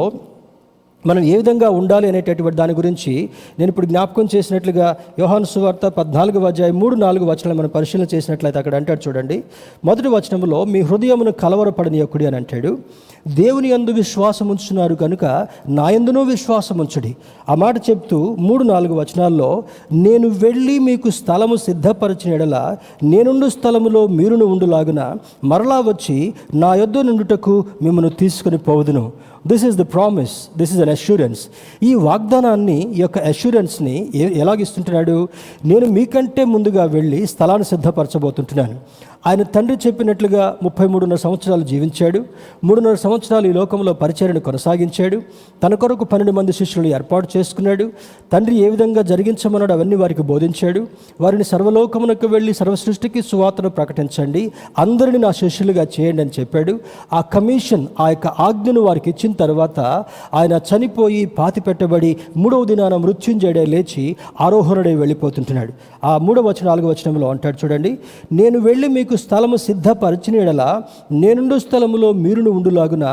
మనం ఏ విధంగా ఉండాలి అనేటటువంటి దాని గురించి నేను ఇప్పుడు జ్ఞాపకం చేసినట్లుగా యోహాను సువార్త 14వ అధ్యాయం 3-4 వచనాలు మనం పరిశీలన చేసినట్లయితే అక్కడ అంటాడు చూడండి. మొదటి వచనంలో మీ హృదయమును కలవరపడనీయకుడి అని అంటాడు. దేవుని యందు విశ్వాసం ఉంచున్నారు కనుక నా యందునూ విశ్వాసం ఉంచుడి. ఆ మాట చెప్తూ 3-4 వచనాల్లో నేను వెళ్ళి మీకు స్థలము సిద్ధపరచిన ఎడల నేనుండు స్థలములో మీరును ఉండులాగున మరలా వచ్చి నా యొద్ద నుండుటకు మిమ్మల్ని తీసుకుని పోవుదును. This is the promise, this is an assurance. ఈ వాగ్దానాన్ని, ఈ యొక్క అష్యూరెన్స్ని ఎలాగిస్తుంటున్నాడు? నేను మీకంటే ముందుగా వెళ్ళి స్థలాన్ని సిద్ధపరచబోతుంటున్నాను. ఆయన తండ్రి చెప్పినట్లుగా 33.5 సంవత్సరాలు జీవించాడు. 3.5 సంవత్సరాలు ఈ లోకంలో పరిచర్యను కొనసాగించాడు. తన కొరకు 12 మంది శిష్యులు ఏర్పాటు చేసుకున్నాడు. తండ్రి ఏ విధంగా జరిగించమన్నాడు అవన్నీ వారికి బోధించాడు. వారిని సర్వలోకమునకు వెళ్ళి సర్వ సృష్టికి సువార్తను ప్రకటించండి, అందరిని నా శిష్యులుగా చేయండి అని చెప్పాడు. ఆ కమిషన్, ఆ యొక్క ఆజ్ఞను వారికి ఇచ్చిన తర్వాత ఆయన చనిపోయి పాతి పెట్టబడి 3వ దినాన మృత్యుంజయుడై లేచి ఆరోహణుడై వెళ్ళిపోతుంటున్నాడు. ఆ 3-4 వచనంలో అంటాడు చూడండి, నేను వెళ్ళి మీకు స్థలము సిద్ధపరిచిన ఎడల నేనుండు స్థలములో మీరును ఉండులాగున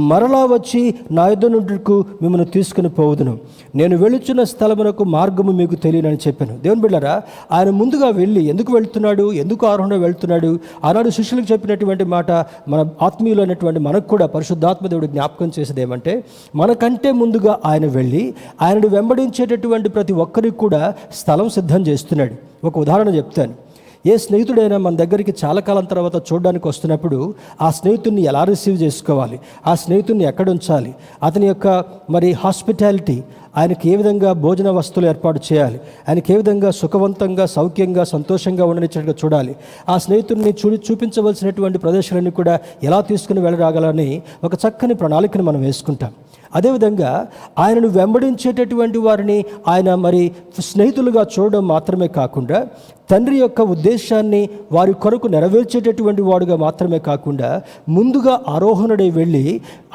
మరలా వచ్చి నా యొద్ద నుండుటకు మిమ్మల్ని తీసుకుని పోవుదును. నేను వెళుచున్న స్థలమునకు మార్గము మీకు తెలియనని చెప్పాను. దేవుని బిడ్డలారా, ఆయన ముందుగా వెళ్ళి ఎందుకు వెళ్తున్నాడు, ఎందుకు ఆరోహణ వెళ్తున్నాడు? ఆనాడు శిష్యులకు చెప్పినటువంటి మాట మన ఆత్మీయులు అనేటువంటి మనకు కూడా పరిశుద్ధాత్మ దేవుడు జ్ఞాపకం చేసేది ఏమంటే, మనకంటే ముందుగా ఆయన వెళ్ళి ఆయనను వెంబడించేటటువంటి ప్రతి ఒక్కరికి కూడా స్థలం సిద్ధం చేస్తున్నాడు. ఒక ఉదాహరణ చెప్తాను. ఏ స్నేహితుడైనా మన దగ్గరికి చాలా కాలం తర్వాత చూడడానికి వస్తున్నప్పుడు ఆ స్నేహితుడిని ఎలా రిసీవ్ చేసుకోవాలి, ఆ స్నేహితుడిని ఎక్కడ ఉంచాలి, అతని యొక్క మరి హాస్పిటాలిటీ, ఆయనకి ఏ విధంగా భోజన వస్తువులు ఏర్పాటు చేయాలి, ఆయనకి ఏ విధంగా సుఖవంతంగా, సౌఖ్యంగా, సంతోషంగా ఉండనిచ్చట్టుగా చూడాలి, ఆ స్నేహితుడిని చూపించవలసినటువంటి ప్రదేశాలన్నీ కూడా ఎలా తీసుకుని వెళ్ళరాగాలని ఒక చక్కని ప్రణాళికను మనం వేసుకుంటాం. అదేవిధంగా ఆయనను వెంబడించేటటువంటి వారిని ఆయన మరి స్నేహితులుగా చూడడం మాత్రమే కాకుండా, తండ్రి యొక్క ఉద్దేశాన్ని వారి కొరకు నెరవేర్చేటటువంటి వాడుగా మాత్రమే కాకుండా, ముందుగా ఆరోహణుడై వెళ్ళి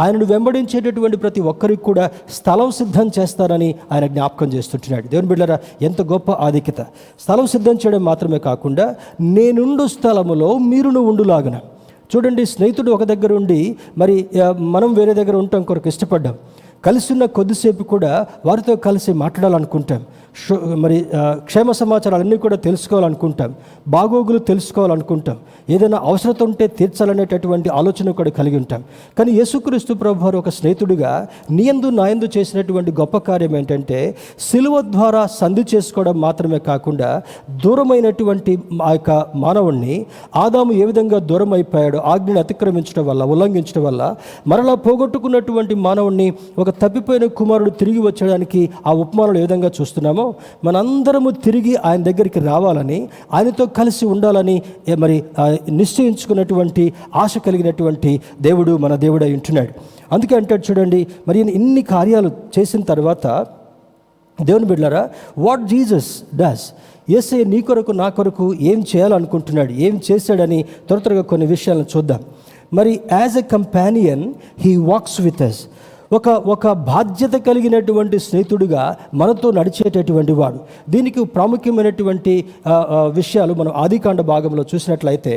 ఆయనను వెంబడించేటటువంటి ప్రతి ఒక్కరికి కూడా స్థలం సిద్ధం చేస్తారని ఆయన జ్ఞాపకం చేస్తుంటున్నాడు. దేవుని బిడ్డలారా, ఎంత గొప్ప ఆధిక్యత! స్థలం సిద్ధం చేయడం మాత్రమే కాకుండా నేనుండు స్థలములో మీరును ఉండులాగున. చూడండి, స్నేహితుడు ఒక దగ్గర ఉండి మరి మనం వేరే దగ్గర ఉండటం కొరకు ఇష్టపడ్డాం. కలిసి ఉన్న కొద్దిసేపు కూడా వారితో కలిసి మాట్లాడాలనుకుంటాం. మరి క్షేమ సమాచారాలన్నీ కూడా తెలుసుకోవాలనుకుంటాం, బాగోగులు తెలుసుకోవాలనుకుంటాం, ఏదైనా అవసరత ఉంటే తీర్చాలనేటటువంటి ఆలోచన కూడా కలిగి ఉంటాం. కానీ యేసుక్రీస్తు ప్రభువారు ఒక స్నేహితుడిగా నీయందు నాయందు చేసినటువంటి గొప్ప కార్యం ఏంటంటే, సిలువ ద్వారా సంధి చేసుకోవడం మాత్రమే కాకుండా దూరమైనటువంటి ఆ యొక్క మానవుణ్ణి, ఆదాము ఏ విధంగా దూరం అయిపోయాడో ఆజ్ఞను అతిక్రమించడం వల్ల, ఉల్లంఘించడం వల్ల, మరలా పోగొట్టుకున్నటువంటి మానవుణ్ణి ఒక తప్పిపోయిన కుమారుడు తిరిగి వచ్చడానికి ఆ ఉపమానాలు ఏ విధంగా చూస్తున్నామో, మనందరము తిరిగి ఆయన దగ్గరికి రావాలని, ఆయనతో కలిసి ఉండాలని మరి నిశ్చయించుకున్నటువంటి ఆశ కలిగినటువంటి దేవుడు మన దేవుడై ఉంటున్నాడు. అందుకే అంటాడు చూడండి, మరి ఇన్ని కార్యాలు చేసిన తర్వాత దేవుని బిడ్డలారా, వాట్ జీసస్ డస్, యేసయ్య నీ కొరకు నా కొరకు ఏం చేయాలనుకుంటున్నాడు, ఏం చేశాడని త్వరగా కొన్ని విషయాలను చూద్దాం. మరి as a companion he walks with us. ఒక బాధ్యత కలిగినటువంటి స్నేహితుడిగా మనతో నడిచేటటువంటి వాడు. దీనికి ప్రాముఖ్యమైనటువంటి విషయాలు మనం ఆదికాండ భాగంలో చూసినట్లయితే,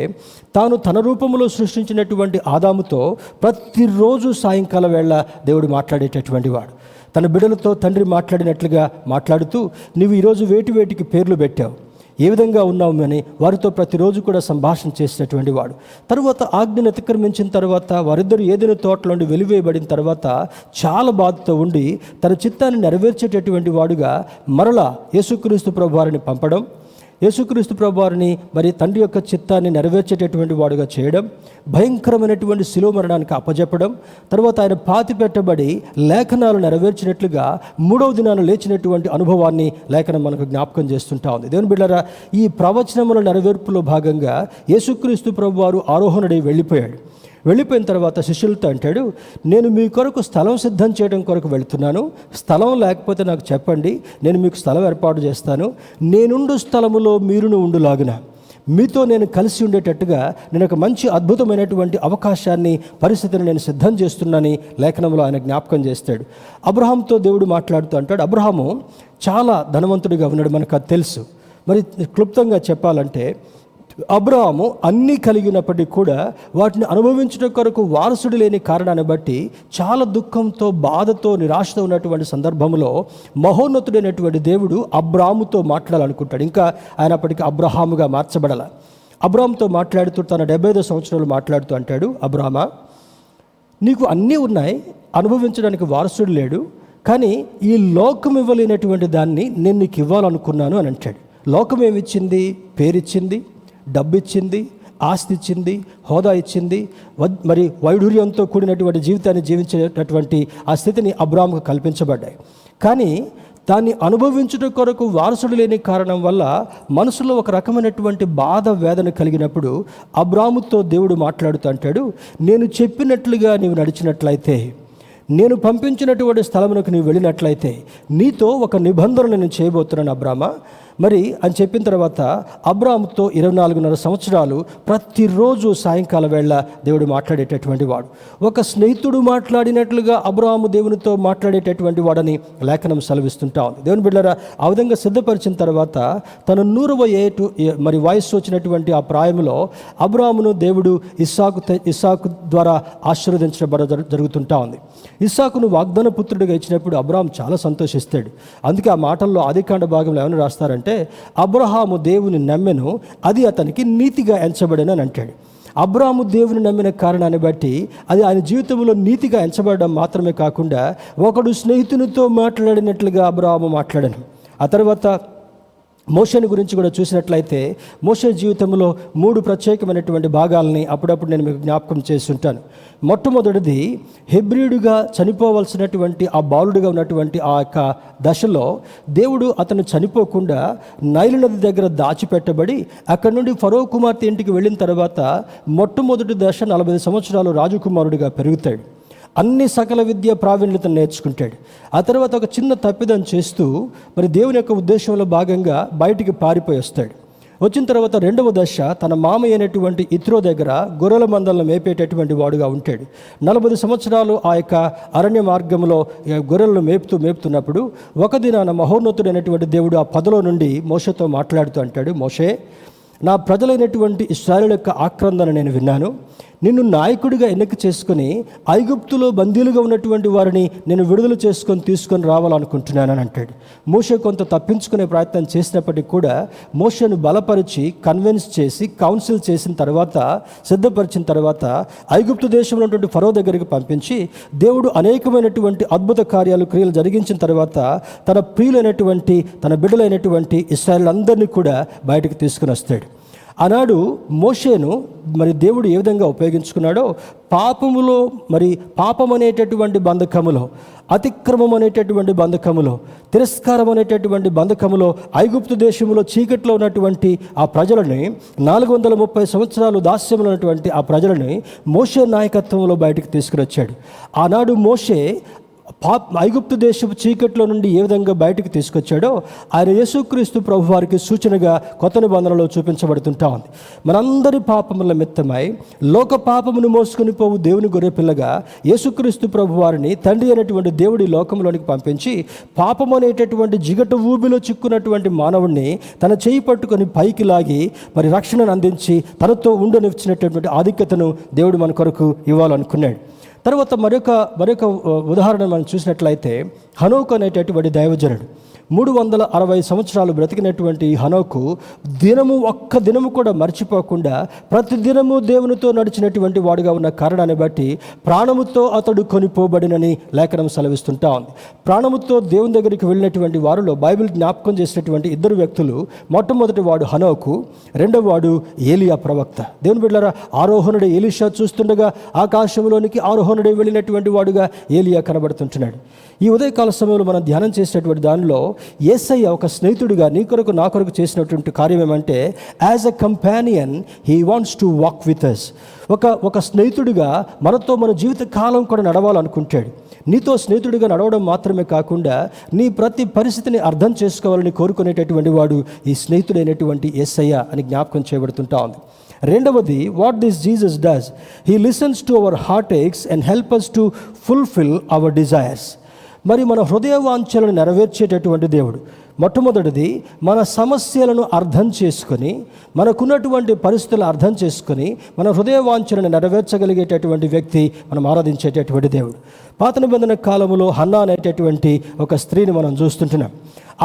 తాను తన రూపంలో సృష్టించినటువంటి ఆదాముతో ప్రతిరోజు సాయంకాలం వేళ దేవుడు మాట్లాడేటటువంటి వాడు. తన బిడ్డలతో తండ్రి మాట్లాడినట్లుగా మాట్లాడుతూ, నువ్వు ఈరోజు వేటికి పేర్లు పెట్టావు, ఏ విధంగా ఉన్నావు అని వారితో ప్రతిరోజు కూడా సంభాషణ చేసినటువంటి వాడు. తరువాత ఆజ్ఞను అతిక్రమించిన తర్వాత వారిద్దరు ఏదైనా తోటలోండి వెలివేయబడిన తర్వాత చాలా బాధతో ఉండి తన చిత్తాన్ని నెరవేర్చేటటువంటి వాడుగా మరలా యేసుక్రీస్తు ప్రభువారిని పంపడం, యేసుక్రీస్తు ప్రభువారిని మరి తండ్రి యొక్క చిత్తాన్ని నెరవేర్చేటటువంటి వాడుగా చేయడం, భయంకరమైనటువంటి శిలువ మరణానికి అప్పజెప్పడం, తర్వాత ఆయన పాతి పెట్టబడి లేఖనాలు నెరవేర్చినట్లుగా 3వ దినాన లేచినటువంటి అనుభవాన్ని లేఖనం మనకు జ్ఞాపకం చేస్తుంటా ఉంది. దేవుని బిడ్డలారా, ఈ ప్రవచనముల నెరవేర్పులో భాగంగా యేసుక్రీస్తు ప్రభువారు ఆరోహణుడై వెళ్ళిపోయిన తర్వాత శిష్యులతో అంటాడు, నేను మీ కొరకు స్థలం సిద్ధం చేయడం కొరకు వెళుతున్నాను. స్థలం లేకపోతే నాకు చెప్పండి, నేను మీకు స్థలం ఏర్పాటు చేస్తాను. నేనుండు స్థలములో మీరును ఉండులాగున, మీతో నేను కలిసి ఉండేటట్టుగా నేను ఒక మంచి అద్భుతమైనటువంటి అవకాశాన్ని, పరిస్థితిని నేను సిద్ధం చేస్తున్నానని లేఖనంలో ఆయన జ్ఞాపకం చేస్తాడు. అబ్రహాంతో దేవుడు మాట్లాడుతూ అంటాడు, అబ్రహాము చాలా ధనవంతుడిగా ఉన్నాడు, మనకు అది తెలుసు. మరి క్లుప్తంగా చెప్పాలంటే అబ్రాహాము అన్నీ కలిగినప్పటికీ కూడా వాటిని అనుభవించడం కొరకు వారసుడు లేని కారణాన్ని బట్టి చాలా దుఃఖంతో, బాధతో, నిరాశతో ఉన్నటువంటి సందర్భంలో మహోన్నతుడైనటువంటి దేవుడు అబ్రాహాముతో మాట్లాడాలనుకుంటాడు. ఇంకా ఆయన అప్పటికి అబ్రహాముగా మార్చబడాల. అబ్రాహాముతో మాట్లాడుతూ తన 75 సంవత్సరాలు మాట్లాడుతూ అంటాడు, అబ్రాహామా, నీకు అన్నీ ఉన్నాయి, అనుభవించడానికి వారసుడు లేడు, కానీ ఈ లోకం ఇవ్వలేనటువంటి దాన్ని నేను నీకు ఇవ్వాలనుకున్నాను అని అంటాడు. లోకం ఏమిచ్చింది? పేరిచ్చింది, డబ్బు ఇచ్చింది, ఆస్తి ఇచ్చింది, హోదా ఇచ్చింది, మరి వైఢూర్యంతో కూడినటువంటి జీవితాన్ని జీవించేటటువంటి ఆ స్థితిని అబ్రాహాముకు కల్పించబడ్డాయి. కానీ దాన్ని అనుభవించుట కొరకు వారసుడు లేని కారణం వల్ల మనసులో ఒక రకమైనటువంటి బాధ, వేదన కలిగినప్పుడు అబ్రాహాముతో దేవుడు మాట్లాడుతూ అంటాడు, నేను చెప్పినట్లుగా నీవు నడిచినట్లయితే, నేను పంపించినటువంటి స్థలమునకు నీవు వెళ్ళినట్లయితే నీతో ఒక నిబంధన నేను చేయబోతున్నాను అబ్రామా మరి అని చెప్పిన తర్వాత అబ్రాహాముతో 24.5 సంవత్సరాలు ప్రతిరోజు సాయంకాలం వేళ దేవుడు మాట్లాడేటటువంటి వాడు. ఒక స్నేహితుడు మాట్లాడినట్లుగా అబ్రాహాము దేవునితో మాట్లాడేటటువంటి వాడని లేఖనం సెలవిస్తుంటా ఉంది. దేవుని బిడ్డలారా, ఆ విధంగా సిద్ధపరిచిన తర్వాత తన 100వ ఏటు మరి వయస్సు వచ్చినటువంటి ఆ ప్రాయంలో అబ్రాహామును దేవుడు ఇస్సాకు ద్వారా ఆశీర్వదించబడ జరుగుతుంటా ఉంది. ఇస్సాకును వాగ్దాన పుత్రుడిగా ఇచ్చినప్పుడు అబ్రాహాము చాలా సంతోషిస్తాడు. అందుకే ఆ మాటల్లో ఆదికాండ భాగంలో ఏమైనా రాస్తారంటే, అబ్రహాము దేవుని నమ్మెను, అది అతనికి నీతిగా ఎంచబడెను అని అంటాడు. అబ్రాహాము దేవుని నమ్మిన కారణాన్ని బట్టి అది ఆయన జీవితంలో నీతిగా ఎంచబడడం మాత్రమే కాకుండా ఒకడు స్నేహితునితో మాట్లాడినట్లుగా అబ్రాహాము మాట్లాడను. ఆ తర్వాత మోషేని గురించి కూడా చూసినట్లయితే మోషే జీవితంలో 3 ప్రత్యేకమైనటువంటి భాగాలని అప్పుడప్పుడు నేను మీకు జ్ఞాపకం చేస్తుంటాను. మొట్టమొదటిది, హెబ్రీయుడిగా చనిపోవలసినటువంటి ఆ బాలుడిగా ఉన్నటువంటి ఆ యొక్క దశలో దేవుడు అతను చనిపోకుండా నైలు నది దగ్గర దాచిపెట్టబడి అక్కడి నుండి ఫరో కుమార్తె ఇంటికి వెళ్ళిన తర్వాత మొట్టమొదటి దశ 40 సంవత్సరాలు రాజకుమారుడిగా పెరుగుతాడు. అన్ని సకల విద్య ప్రావీణ్యతను నేర్చుకుంటాడు. ఆ తర్వాత ఒక చిన్న తప్పిదం చేస్తూ మరి దేవుని యొక్క ఉద్దేశంలో భాగంగా బయటికి పారిపోయి వస్తాడు. వచ్చిన తర్వాత 2వ దశ తన మామయ్య అయినటువంటి ఇత్రో దగ్గర గొర్రెల మందలను మేపేటటువంటి వాడుగా ఉంటాడు. 40 సంవత్సరాలు ఆ యొక్క అరణ్య మార్గంలో గొర్రెలను మేపుతున్నప్పుడు ఒక దినాన మహోన్నతుడైనటువంటి దేవుడు ఆ పొదలో నుండి మోషేతో మాట్లాడుతూ అంటాడు, మోషే, నా ప్రజలైనటువంటి ఇశ్రాయేలు యొక్క ఆక్రందన నేను విన్నాను. నిన్ను నాయకుడిగా ఎన్నిక చేసుకుని ఐగుప్తులో బందీలుగా ఉన్నటువంటి వారిని నేను విడుదల తీసుకొని రావాలనుకుంటున్నానని అంటాడు. మోషే కొంత తప్పించుకునే ప్రయత్నం చేసినప్పటికీ కూడా మోషేను బలపరిచి కన్విన్స్ చేసి కౌన్సిల్ చేసిన తర్వాత, సిద్ధపరిచిన తర్వాత ఐగుప్తు దేశంలో ఉన్నటువంటి ఫరో దగ్గరికి పంపించి దేవుడు అనేకమైనటువంటి అద్భుత క్రియలు జరిగించిన తర్వాత తన ప్రియులైనటువంటి తన బిడ్డలైనటువంటి ఇశ్రాయేలులందరినీ కూడా బయటకు తీసుకుని వస్తాడు. ఆనాడు మోషేను మరి దేవుడు ఏ విధంగా ఉపయోగించుకున్నాడో, పాపములో మరి పాపం అనేటటువంటి బంధకములో, అతిక్రమం అనేటటువంటి బంధకములో, తిరస్కారం అనేటటువంటి బంధకములో ఐగుప్తు దేశంలో చీకట్లో ఉన్నటువంటి ఆ ప్రజలని 430 సంవత్సరాలు దాస్యంలో ఉన్నటువంటి ఆ ప్రజలని మోషే నాయకత్వంలో బయటకు తీసుకుని వచ్చాడు. ఆనాడు మోషే ఐగుప్తు దేశపు చీకట్లో నుండి ఏ విధంగా బయటకు తీసుకొచ్చాడో ఆయన యేసుక్రీస్తు ప్రభు వారికి సూచనగా కొత్త నిబంధనలో చూపించబడుతుంటా ఉంది. మనందరి పాపముల నిమిత్తమై లోక పాపమును మోసుకొని పోవు దేవుని గొర్రెపిల్లగా యేసుక్రీస్తు ప్రభు వారిని తండ్రి అయినటువంటి దేవుడి లోకంలోనికి పంపించి పాపం అనేటటువంటి జిగట ఊబిలో చిక్కున్నటువంటి మానవుడిని తన చేయి పట్టుకొని పైకి లాగి మరి రక్షణను అందించి తనతో ఉండనిచ్చినటువంటి ఆధిక్యతను దేవుడు మన కొరకు ఇవ్వాలనుకున్నాడు. తర్వాత మరొక ఉదాహరణ మనం చూసినట్లయితే హనోకు అనేటటువంటి దైవజనుడు 360 సంవత్సరాలు బ్రతికినటువంటి హనోకు ఒక్క దినము కూడా మర్చిపోకుండా ప్రతి దినము దేవునితో నడిచినటువంటి వాడుగా ఉన్న కారణాన్ని బట్టి ప్రాణముతో అతడు కొనిపోబడినని లేఖనం సెలవిస్తుంటా ఉంది. ప్రాణముతో దేవుని దగ్గరికి వెళ్ళినటువంటి వారిలో బైబిల్ జ్ఞాపకం చేసినటువంటి 2 వ్యక్తులు, మొట్టమొదటి వాడు హనోకు, రెండవ వాడు ఏలియా ప్రవక్త. దేవుని బిడ్డలారా, ఆరోహణుడే ఎలీషా చూస్తుండగా ఆకాశంలోనికి ఆరోహణుడే వెళ్ళినటువంటి వాడుగా ఏలియా కనబడుతుంటున్నాడు. ఈ ఉదయకాల సమయంలో మనం ధ్యానం చేసినటువంటి దానిలో యేసయ్య ఒక స్నేహితుడిగా నీ కొరకు నా కొరకు చేసినటువంటి కార్యం ఏమంటే, as a companion he wants to walk with us. ఒక స్నేహితుడిగా మనతో మన జీవిత కాలం కూడా నడవాలనుకుంటాడు. నీతో స్నేహితుడిగా నడవడం మాత్రమే కాకుండా నీ ప్రతి పరిస్థితిని అర్థం చేసుకోవాలని కోరుకునేటటువంటి వాడు ఈ స్నేహితుడైనటువంటి యేసయ్య అని జ్ఞాపకం చేయబడుతుంటా ఉంది. రెండవది, what this Jesus does, he listens to our heartaches and help us to fulfil our desires. మరి మన హృదయ వాంఛలను నెరవేర్చేటటువంటి దేవుడు. మొట్టమొదటిది మన సమస్యలను అర్థం చేసుకొని, మనకున్నటువంటి పరిస్థితులను అర్థం చేసుకొని మన హృదయ వాంఛలను నెరవేర్చగలిగేటటువంటి వ్యక్తి మనం ఆరాధించేటటువంటి దేవుడు. పాత నిబంధన కాలంలో హన్నా అనేటటువంటి ఒక స్త్రీని మనం చూస్తుంటున్నాం.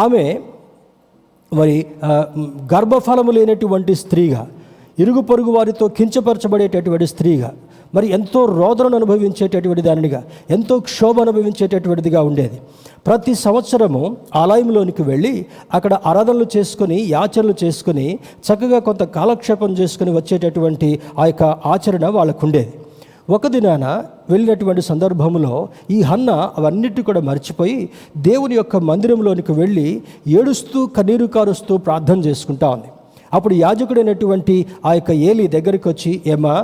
ఆమె మరి గర్భఫలము లేనటువంటి స్త్రీగా, ఇరుగు పొరుగు వారితో కించపరచబడేటటువంటి స్త్రీగా, మరి ఎంతో రోదనను అనుభవించేటటువంటి దానిగా, ఎంతో క్షోభ అనుభవించేటటువంటిదిగా ఉండేది. ప్రతి సంవత్సరము ఆలయంలోనికి వెళ్ళి అక్కడ ఆరాధనలు చేసుకొని, యాచనలు చేసుకొని, చక్కగా కొంత కాలక్షేపం చేసుకుని వచ్చేటటువంటి ఆ యొక్క ఆచరణ వాళ్ళకు ఉండేది. ఒక దినాన వెళ్ళినటువంటి సందర్భంలో ఈ హన్న అవన్నిటి కూడా మర్చిపోయి దేవుని యొక్క మందిరంలోనికి వెళ్ళి ఏడుస్తూ కన్నీరు కారుస్తూ ప్రార్థన చేసుకుంటా ఉంది. అప్పుడు యాజకుడైనటువంటి ఆ యొక్క ఏలి దగ్గరికి వచ్చి, ఏమా,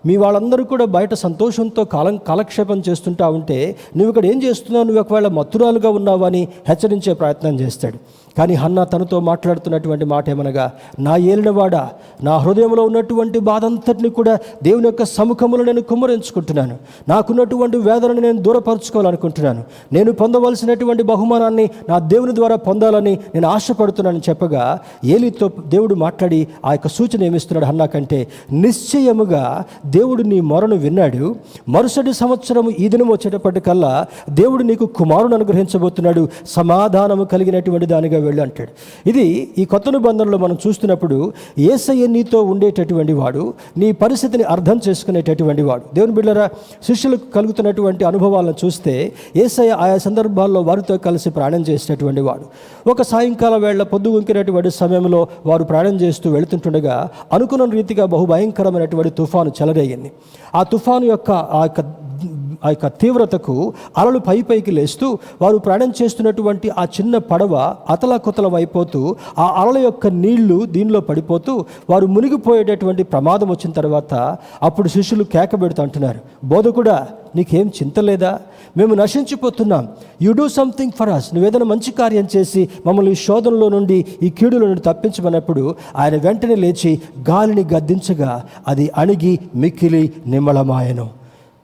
మీ వాళ్ళందరూ కూడా బయట సంతోషంతో కాలక్షేపం చేస్తుంటా ఉంటే నువ్వు ఇక్కడ ఏం చేస్తున్నావు, నువ్వు ఒకవేళ మత్తురాలుగా ఉన్నావు అని హెచ్చరించే ప్రయత్నం చేస్తాడు. కానీ హన్నా తనతో మాట్లాడుతున్నటువంటి మాట ఏమనగా, నా ఏలినవాడా, నా హృదయంలో ఉన్నటువంటి బాధ అంతటిని కూడా దేవుని యొక్క సముఖంలో నేను కుమ్మరించుకుంటున్నాను. నాకున్నటువంటి వేదనని నేను దూరపరచుకోవాలనుకుంటున్నాను. నేను పొందవలసినటువంటి బహుమానాన్ని నా దేవుని ద్వారా పొందాలని నేను ఆశపడుతున్నానని చెప్పగా, ఏలితో దేవుడు మాట్లాడి ఆ యొక్క సూచన ఏమిస్తున్నాడు హన్నా కంటే, నిశ్చయముగా దేవుడు నీ మొరను విన్నాడు. మరుసటి సంవత్సరము ఈ దినం వచ్చేటప్పటికల్లా దేవుడు నీకు కుమారుని అనుగ్రహించబోతున్నాడు. సమాధానము కలిగినటువంటి దానిగా వెళ్ళు అంటాడు. ఇది ఈ కొత్త నిబంధనలో మనం చూస్తున్నప్పుడు యేసయ్య నీతో ఉండేటటువంటి వాడు, నీ పరిస్థితిని అర్థం చేసుకునేటటువంటి వాడు. దేవుని బిడ్డలారా, శిష్యులకు కలుగుతున్నటువంటి అనుభవాలను చూస్తే యేసయ్య ఆయా సందర్భాల్లో వారితో కలిసి ప్రయాణం చేసేటటువంటి వాడు. ఒక సాయంకాల వేళ పొద్దుగుంకినటువంటి సమయంలో వారు ప్రయాణం చేస్తూ వెళుతుంటుండగా అనుకున్న రీతిగా బహుభయంకరమైనటువంటి తుఫాను చెలరేగింది. ఆ తుఫాను యొక్క ఆ యొక్క తీవ్రతకు అలలు పైకి లేస్తూ వారు ప్రయాణం చేస్తున్నటువంటి ఆ చిన్న పడవ అతలకుతలమైపోతూ ఆ అలల యొక్క నీళ్లు దీనిలో పడిపోతూ వారు మునిగిపోయేటటువంటి ప్రమాదం వచ్చిన తర్వాత అప్పుడు శిష్యులు కేకబెడుతూ అంటున్నారు, బోధకుడా, నీకేం చింత లేదా? మేము నశించిపోతున్నాం. You do something for us. నువ్వేదైనా మంచి కార్యం చేసి మమ్మల్ని ఈ శోధనలో నుండి, ఈ కీడులో నుండి తప్పించమన్నప్పుడు ఆయన వెంటనే లేచి గాలిని గద్దించగా అది అణిగి మిక్కిలి నిమ్మళమాయెను.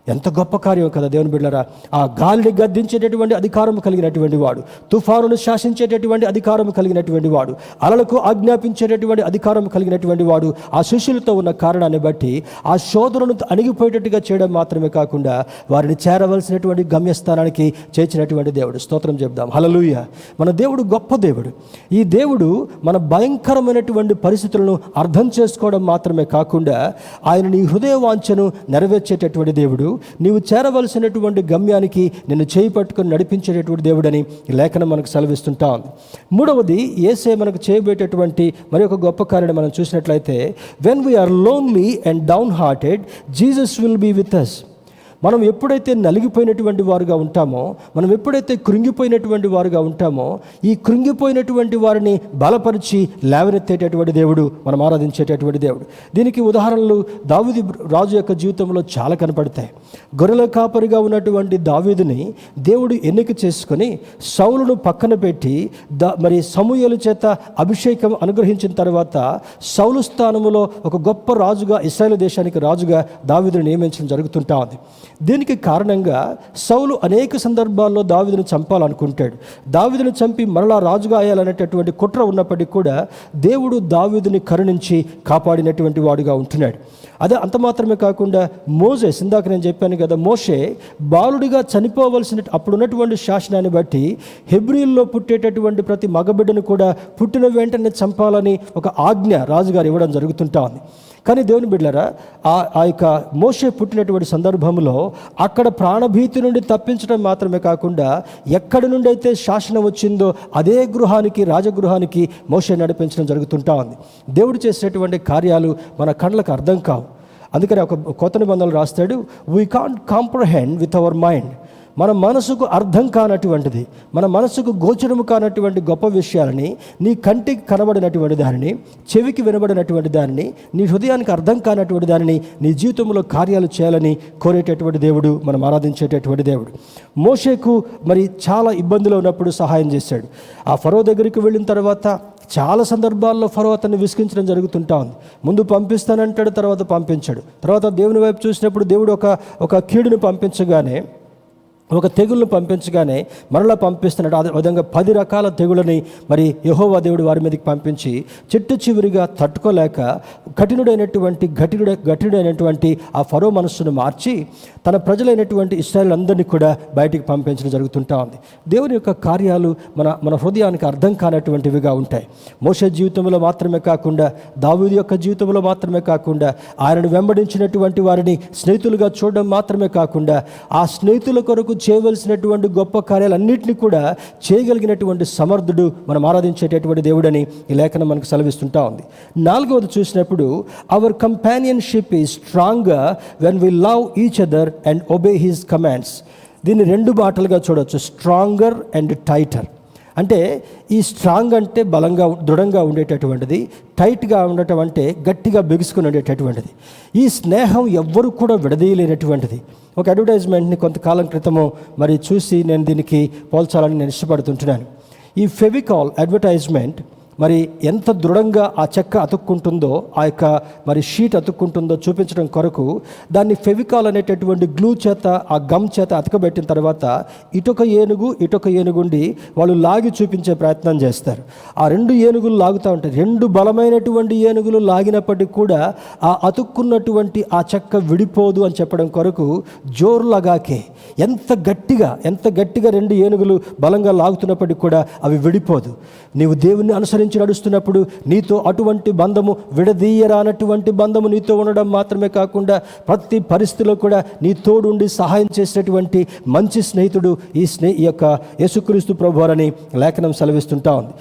ఎంత గొప్ప కార్యం కదా దేవుని బిడ్డలారా. ఆ గాలిని గద్దించేటటువంటి అధికారం కలిగినటువంటి వాడు, తుఫానును శాసించేటటువంటి అధికారం కలిగినటువంటి వాడు, అలలకు ఆజ్ఞాపించేటటువంటి అధికారం కలిగినటువంటి వాడు ఆ శిష్యులతో ఉన్న కారణాన్ని బట్టి ఆ శోధనను అణిగిపోయేటట్టుగా చేయడం మాత్రమే కాకుండా వారిని చేరవలసినటువంటి గమ్యస్థానానికి చేర్చినటువంటి దేవుడు. స్తోత్రం చెప్దాం. హల్లెలూయా. మన దేవుడు గొప్ప దేవుడు. ఈ దేవుడు మన భయంకరమైనటువంటి పరిస్థితులను అర్థం చేసుకోవడం మాత్రమే కాకుండా ఆయన నీ హృదయ వాంఛను నెరవేర్చేటటువంటి దేవుడు, నీవు చేరవలసినటువంటి గమ్యానికి నిన్ను చేయి పట్టుకొని నడిపించేటటువంటి దేవుడని ఈ లేఖనం మనకు సెలవిస్తుంటా ఉంది. మూడవది, యేసే మనకు చేయబోయేటటువంటి మరి ఒక గొప్ప కార్యాన్ని మనం చూసినట్లయితే, when we are lonely and downhearted, Jesus will be with us. మనం ఎప్పుడైతే నలిగిపోయినటువంటి వారుగా ఉంటామో, మనం ఎప్పుడైతే కృంగిపోయినటువంటి వారుగా ఉంటామో, ఈ కృంగిపోయినటువంటి వారిని బలపరిచి లేవనెత్తేటటువంటి దేవుడు మనం ఆరాధించేటటువంటి దేవుడు. దీనికి ఉదాహరణలు దావీదు రాజు యొక్క జీవితంలో చాలా కనపడతాయి. గొర్రెల కాపరిగా ఉన్నటువంటి దావీదుని దేవుడు ఎన్నిక చేసుకొని సౌలును పక్కన పెట్టి మరి సమూయేలు చేత అభిషేకం అనుగ్రహించిన తర్వాత సౌలు స్థానములో ఒక గొప్ప రాజుగా, ఇశ్రాయేలు దేశానికి రాజుగా దావీదుని నియమించడం జరుగుతుంటా ఉంది. దీనికి కారణంగా సౌలు అనేక సందర్భాల్లో దావీదును చంపాలనుకుంటాడు. దావీదును చంపి మరలా రాజుగా అయ్యాలనేటటువంటి కుట్ర ఉన్నప్పటికీ కూడా దేవుడు దావీదుని కరుణించి కాపాడినటువంటి వాడుగా ఉంటున్నాడు. అదే అంత మాత్రమే కాకుండా మోసెస్, ఇందాక నేను చెప్పాను కదా, మోషే బాలుడిగా చనిపోవలసిన అప్పుడున్నటువంటి శాసనాన్ని బట్టి హెబ్రీల్లో పుట్టేటటువంటి ప్రతి మగబిడ్డను కూడా పుట్టిన వెంటనే చంపాలని ఒక ఆజ్ఞ రాజుగారు ఇవ్వడం జరుగుతుంటా ఉంది. కానీ దేవుని బిడ్డలారా, ఆ యొక్క మోషే పుట్టినటువంటి సందర్భంలో అక్కడ ప్రాణభీతి నుండి తప్పించడం మాత్రమే కాకుండా ఎక్కడి నుండి అయితే శాసనం వచ్చిందో అదే గృహానికి, రాజగృహానికి మోషే నడిపించడం జరుగుతుంటా ఉంది. దేవుడు చేసేటువంటి కార్యాలు మన కళ్ళకు అర్థం కావు. అందుకని ఒక కొత్త నిబంధనలు రాస్తాడు, we can't comprehend with our mind. మన మనసుకు అర్థం కానటువంటిది, మన మనసుకు గోచరము కానటువంటి గొప్ప విషయాలని, నీ కంటికి కనబడినటువంటి దానిని, చెవికి వినబడినటువంటి దానిని, నీ హృదయానికి అర్థం కానటువంటి దానిని నీ జీవితంలో కార్యాలు చేయాలని కోరేటటువంటి దేవుడు, మనం ఆరాధించేటటువంటి దేవుడు. మోషేకు మరి చాలా ఇబ్బందులు ఉన్నప్పుడు సహాయం చేశాడు. ఆ ఫరో దగ్గరికి వెళ్ళిన తర్వాత చాలా సందర్భాల్లో ఫరో అతన్ని విసిగించడం జరుగుతుంటా ఉంది. ముందు పంపిస్తానంటాడు, తర్వాత పంపించాడు. తర్వాత దేవుని వైపు చూసినప్పుడు దేవుడు ఒక కీడును పంపించగానే ఒక తెగుళ్ళను పంపించగానే మరలా పంపిస్తున్నాడు. అదే విధంగా 10 రకాల తెగుళ్ళని మరి యెహోవా దేవుడు వారి మీదకి పంపించి చిట్టు చివరిగా తట్టుకోలేక కఠినుడైనటువంటి ఆ ఫరో మనస్సును మార్చి తన ప్రజలైనటువంటి ఇశ్రాయేలు అందరినీ కూడా బయటికి పంపించడం జరుగుతుంటా ఉంది. దేవుని యొక్క కార్యాలు మన హృదయానికి అర్థం కానటువంటివిగా ఉంటాయి. మోషే జీవితంలో మాత్రమే కాకుండా, దావీదు యొక్క జీవితంలో మాత్రమే కాకుండా, ఆయనను వెంబడించినటువంటి వారిని స్నేహితులుగా చూడడం మాత్రమే కాకుండా, ఆ స్నేహితుల కొరకు చేయవలసినటువంటి గొప్ప కార్యాలన్నింటినీ కూడా చేయగలిగినటువంటి సమర్థుడు మనం ఆరాధించేటటువంటి దేవుడని ఈ లేఖనం మనకు సెలవిస్తుంటా ఉంది. 4వది చూసినప్పుడు, our companionship is stronger when we love each other and obey his commands. దీన్ని 2 మాటలుగా చూడవచ్చు, స్ట్రాంగర్ అండ్ టైటర్. అంటే ఈ స్ట్రాంగ్ అంటే బలంగా దృఢంగా ఉండేటటువంటిది, టైట్గా ఉండటం అంటే గట్టిగా బిగుసుకుని ఉండేటటువంటిది. ఈ స్నేహం ఎవ్వరు కూడా విడదీయలేనటువంటిది. ఒక అడ్వర్టైజ్మెంట్ని కొంతకాలం క్రితము మరి చూసి నేను దీనికి పోల్చాలని నేను ఇష్టపడుతుంటున్నాను. ఈ ఫెవికాల్ అడ్వర్టైజ్మెంట్ మరి ఎంత దృఢంగా ఆ చెక్క అతుక్కుంటుందో, ఆ యొక్క మరి షీట్ అతుక్కుంటుందో చూపించడం కొరకు దాన్ని ఫెవికాల్ అనేటటువంటి గ్లూ చేత, ఆ గమ్ చేత అతకబెట్టిన తర్వాత ఇటొక ఏనుగుండి వాళ్ళు లాగి చూపించే ప్రయత్నం చేస్తారు. ఆ 2 ఏనుగులు లాగుతూ ఉంటాయి. 2 బలమైనటువంటి ఏనుగులు లాగినప్పటికీ కూడా ఆ అతుక్కున్నటువంటి ఆ చెక్క విడిపోదు అని చెప్పడం కొరకు జోరు లగాకే ఎంత గట్టిగా 2 ఏనుగులు బలంగా లాగుతున్నప్పటికీ కూడా అవి విడిపోదు. నీవు దేవుణ్ణి అనుసరించి నడుస్తున్నప్పుడు నీతో అటువంటి బంధము, విడదీయరానటువంటి బంధము నీతో ఉండడం మాత్రమే కాకుండా ప్రతి పరిస్థితిలో కూడా నీ తోడుండి సహాయం చేసేటువంటి మంచి స్నేహితుడు ఈ యొక్క యేసుక్రీస్తు ప్రభువారని లేఖనం సెలవిస్తుంటా ఉంది.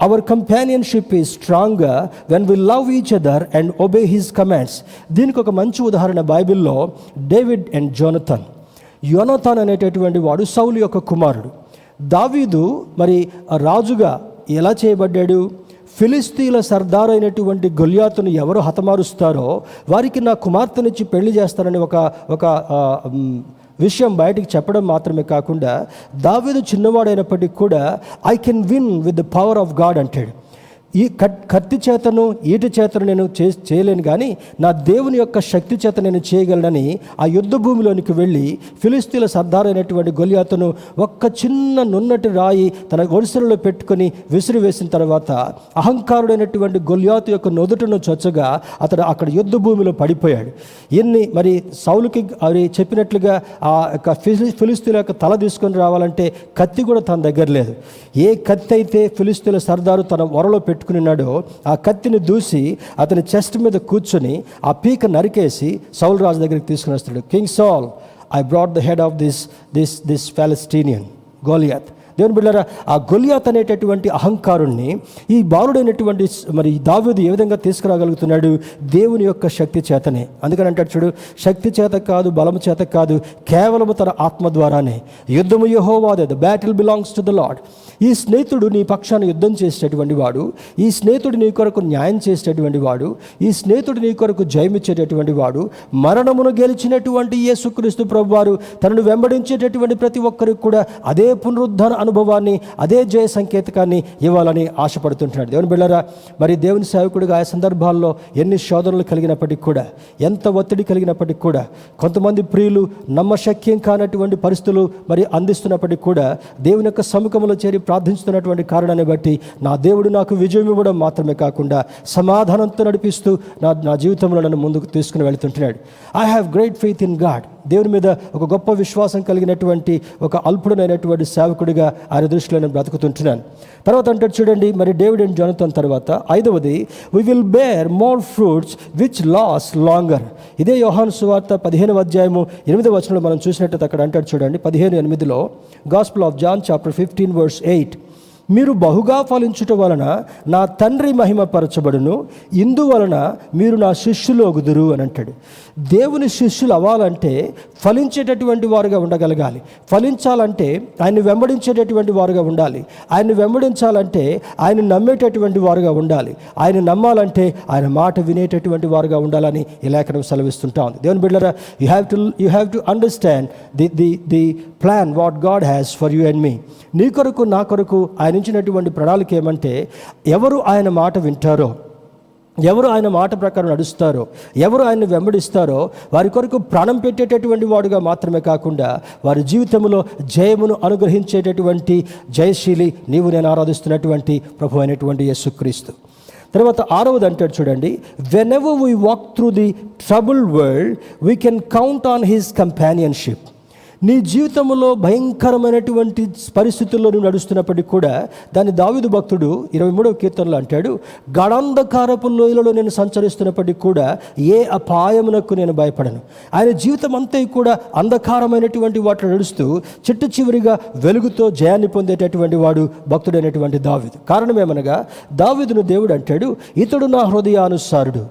Our companionship is stronger when we love each other and obey his commands. దీనికి ఒక మంచి ఉదాహరణ బైబిల్లో డేవిడ్ అండ్ యోనతాన్ అనేటటువంటి వాడు సౌలు యొక్క కుమారుడు. దావీదు మరి రాజుగా ఎలా చేయబడ్డాడు? ఫిలిస్తీన్ల సర్దార్ అయినటువంటి గొల్యాతును ఎవరు హతమారుస్తారో వారికి నా కుమార్తెనిచ్చి పెళ్లి చేస్తానని ఒక విషయం బయటికి చెప్పడం మాత్రమే కాకుండా, దావీదు చిన్నవాడైనప్పటికీ కూడా I can win with the power of God అంటాడు. ఈ కత్తి చేతను ఈటి చేతను నేను చేయలేను, కానీ నా దేవుని యొక్క శక్తి చేత నేను చేయగలనని ఆ యుద్ధ భూమిలోనికి వెళ్ళి ఫిలిస్తీన్ల సర్దార్ అయినటువంటి గొల్యాతును ఒక్క చిన్న నున్నటి రాయి తన ఒడిసెలలో పెట్టుకొని విసిరివేసిన తర్వాత అహంకారుడైనటువంటి గొల్యాతు యొక్క నొదుటను చొచ్చగా అతడు అక్కడ యుద్ధ భూమిలో పడిపోయాడు. మరి సౌలుకి అవి చెప్పినట్లుగా ఆ యొక్క ఫిలిస్తీన్ల యొక్క తల తీసుకొని రావాలంటే కత్తి కూడా తన దగ్గర లేదు. ఏ కత్తి అయితే ఫిలిస్తీన్ల సర్దారు తన వరలో పెట్టుకున్నాడో ఆ కత్తిని దూసి అతని చెస్ట్ మీద కూర్చొని ఆ పీక నరికేసి సౌలు రాజు దగ్గరికి తీసుకుని వస్తాడు. King Saul, I brought the head of this Philistinian Goliath. దేవుని బిడ్డలారా, ఆ గొలియాత్ అనేటటువంటి అహంకారుణ్ణి ఈ బాలుడైనటువంటి మరి దావీదు ఏ విధంగా తీసుకురాగలుగుతున్నాడు? దేవుని యొక్క శక్తి చేతనే. అందుకని అంటాడు చూడు, శక్తి చేత కాదు, బలము చేత కాదు, కేవలము తన ఆత్మ ద్వారానే. యుద్ధము యెహోవాదే, the battle belongs to the lord. ఈ స్నేహితుడు నీ పక్షాన యుద్ధం చేసేటటువంటి వాడు, ఈ స్నేహితుడు నీ కొరకు న్యాయం చేసేటటువంటి వాడు, ఈ స్నేహితుడు నీ కొరకు జయమిచ్చేటటువంటి వాడు, మరణమును గెలిచినటువంటి యేసుక్రీస్తు ప్రభువారు తనను వెంబడించేటటువంటి ప్రతి ఒక్కరికి కూడా అదే పునరుద్ధాన అనుభవాన్ని, అదే జయ సంకేతకాన్ని ఇవ్వాలని ఆశపడుతుంటున్నాడు. దేవుని బిడ్డలారా, మరి దేవుని సేవకుడిగా ఆయా సందర్భాల్లో ఎన్ని శోధనలు కలిగినప్పటికీ కూడా, ఎంత ఒత్తిడి కలిగినప్పటికీ కూడా, కొంతమంది ప్రియులు నమ్మశక్యం కానటువంటి పరిస్థితులు మరి అందిస్తున్నప్పటికీ కూడా దేవుని యొక్క సముఖంలో చేరి ప్రార్థించుతున్నటువంటి కారణాన్ని బట్టి నా దేవుడు నాకు విజయం ఇవ్వడం మాత్రమే కాకుండా సమాధానంతో నడిపిస్తూ నా జీవితంలో నన్ను ముందుకు తీసుకుని వెళుతుంటున్నాడు. I have great faith in God. దేవుని మీద ఒక గొప్ప విశ్వాసం కలిగినటువంటి ఒక అల్పుడనైనటువంటి సేవకుడిగా ఆయన దృష్టిలో నేను బ్రతుకుతుంటున్నాను. తర్వాత అంటాడు చూడండి, మరి డేవిడ్ అండ్ జోనతాన్ తర్వాత 5వది, we will bear more fruits which lasts longer. ఇదే యోహాను సువార్త 15వ అధ్యాయము 8వ వచనంలో మనం చూసినట్టు అక్కడ అంటాడు చూడండి, 15:8లో, గాస్పెల్ ఆఫ్ జాన్ చాప్టర్ 15:8, మీరు బహుగా ఫలించుట వలన నా తండ్రి మహిమపరచబడును, ఇందువలన మీరు నా శిష్యులొగుదురు అని అంటాడు. దేవుని శిష్యులు అవ్వాలంటే ఫలించేటటువంటి వారుగా ఉండగలగాలి. ఫలించాలంటే ఆయన్ని వెంబడించేటటువంటి వారుగా ఉండాలి. ఆయన్ని వెంబడించాలంటే ఆయన నమ్మేటటువంటి వారుగా ఉండాలి. ఆయన నమ్మాలంటే ఆయన మాట వినేటటువంటి వారుగా ఉండాలని ఈ లేఖనం సెలవిస్తుంటా ఉంది. దేవుని బిడ్డలారా, you have to understand the plan what God has for you and me. నీ కొరకు నా కొరకు ఆయన ఇచ్చినటువంటి ప్రణాళిక ఏమంటే, ఎవరు ఆయన మాట వింటారో, ఎవరు ఆయన మాట ప్రకారం నడుస్తారో, ఎవరు ఆయన్ని వెంబడిస్తారో వారి కొరకు ప్రాణం పెట్టేటటువంటి వాడుగా మాత్రమే కాకుండా వారి జీవితంలో జయమును అనుగ్రహించేటటువంటి జయశీలి నీవు నేను ఆరాధిస్తున్నటువంటి ప్రభు అయినటువంటి యేసుక్రీస్తు. తర్వాత 6వది అంటాడు చూడండి, when ever we walk through the trouble world we can count on his companionship. నీ జీవితంలో భయంకరమైనటువంటి పరిస్థితుల్లో నువ్వు నడుస్తున్నప్పటికీ కూడా దాన్ని దావీదు భక్తుడు 23వ కీర్తనలో అంటాడు, గాఢాంధకారపు లోయలలో నేను సంచరిస్తున్నప్పటికీ కూడా ఏ అపాయమునకు నేను భయపడను. ఆయన జీవితం అంతా కూడా అంధకారమైనటువంటి వాటిలో నడుస్తూ చిట్టు చివరిగా వెలుగుతో జయాన్ని పొందేటటువంటి వాడు భక్తుడైనటువంటి దావీదు. కారణం ఏమనగా దావీదును దేవుడు అంటాడు, ఇతడు నా హృదయానుసారుడు.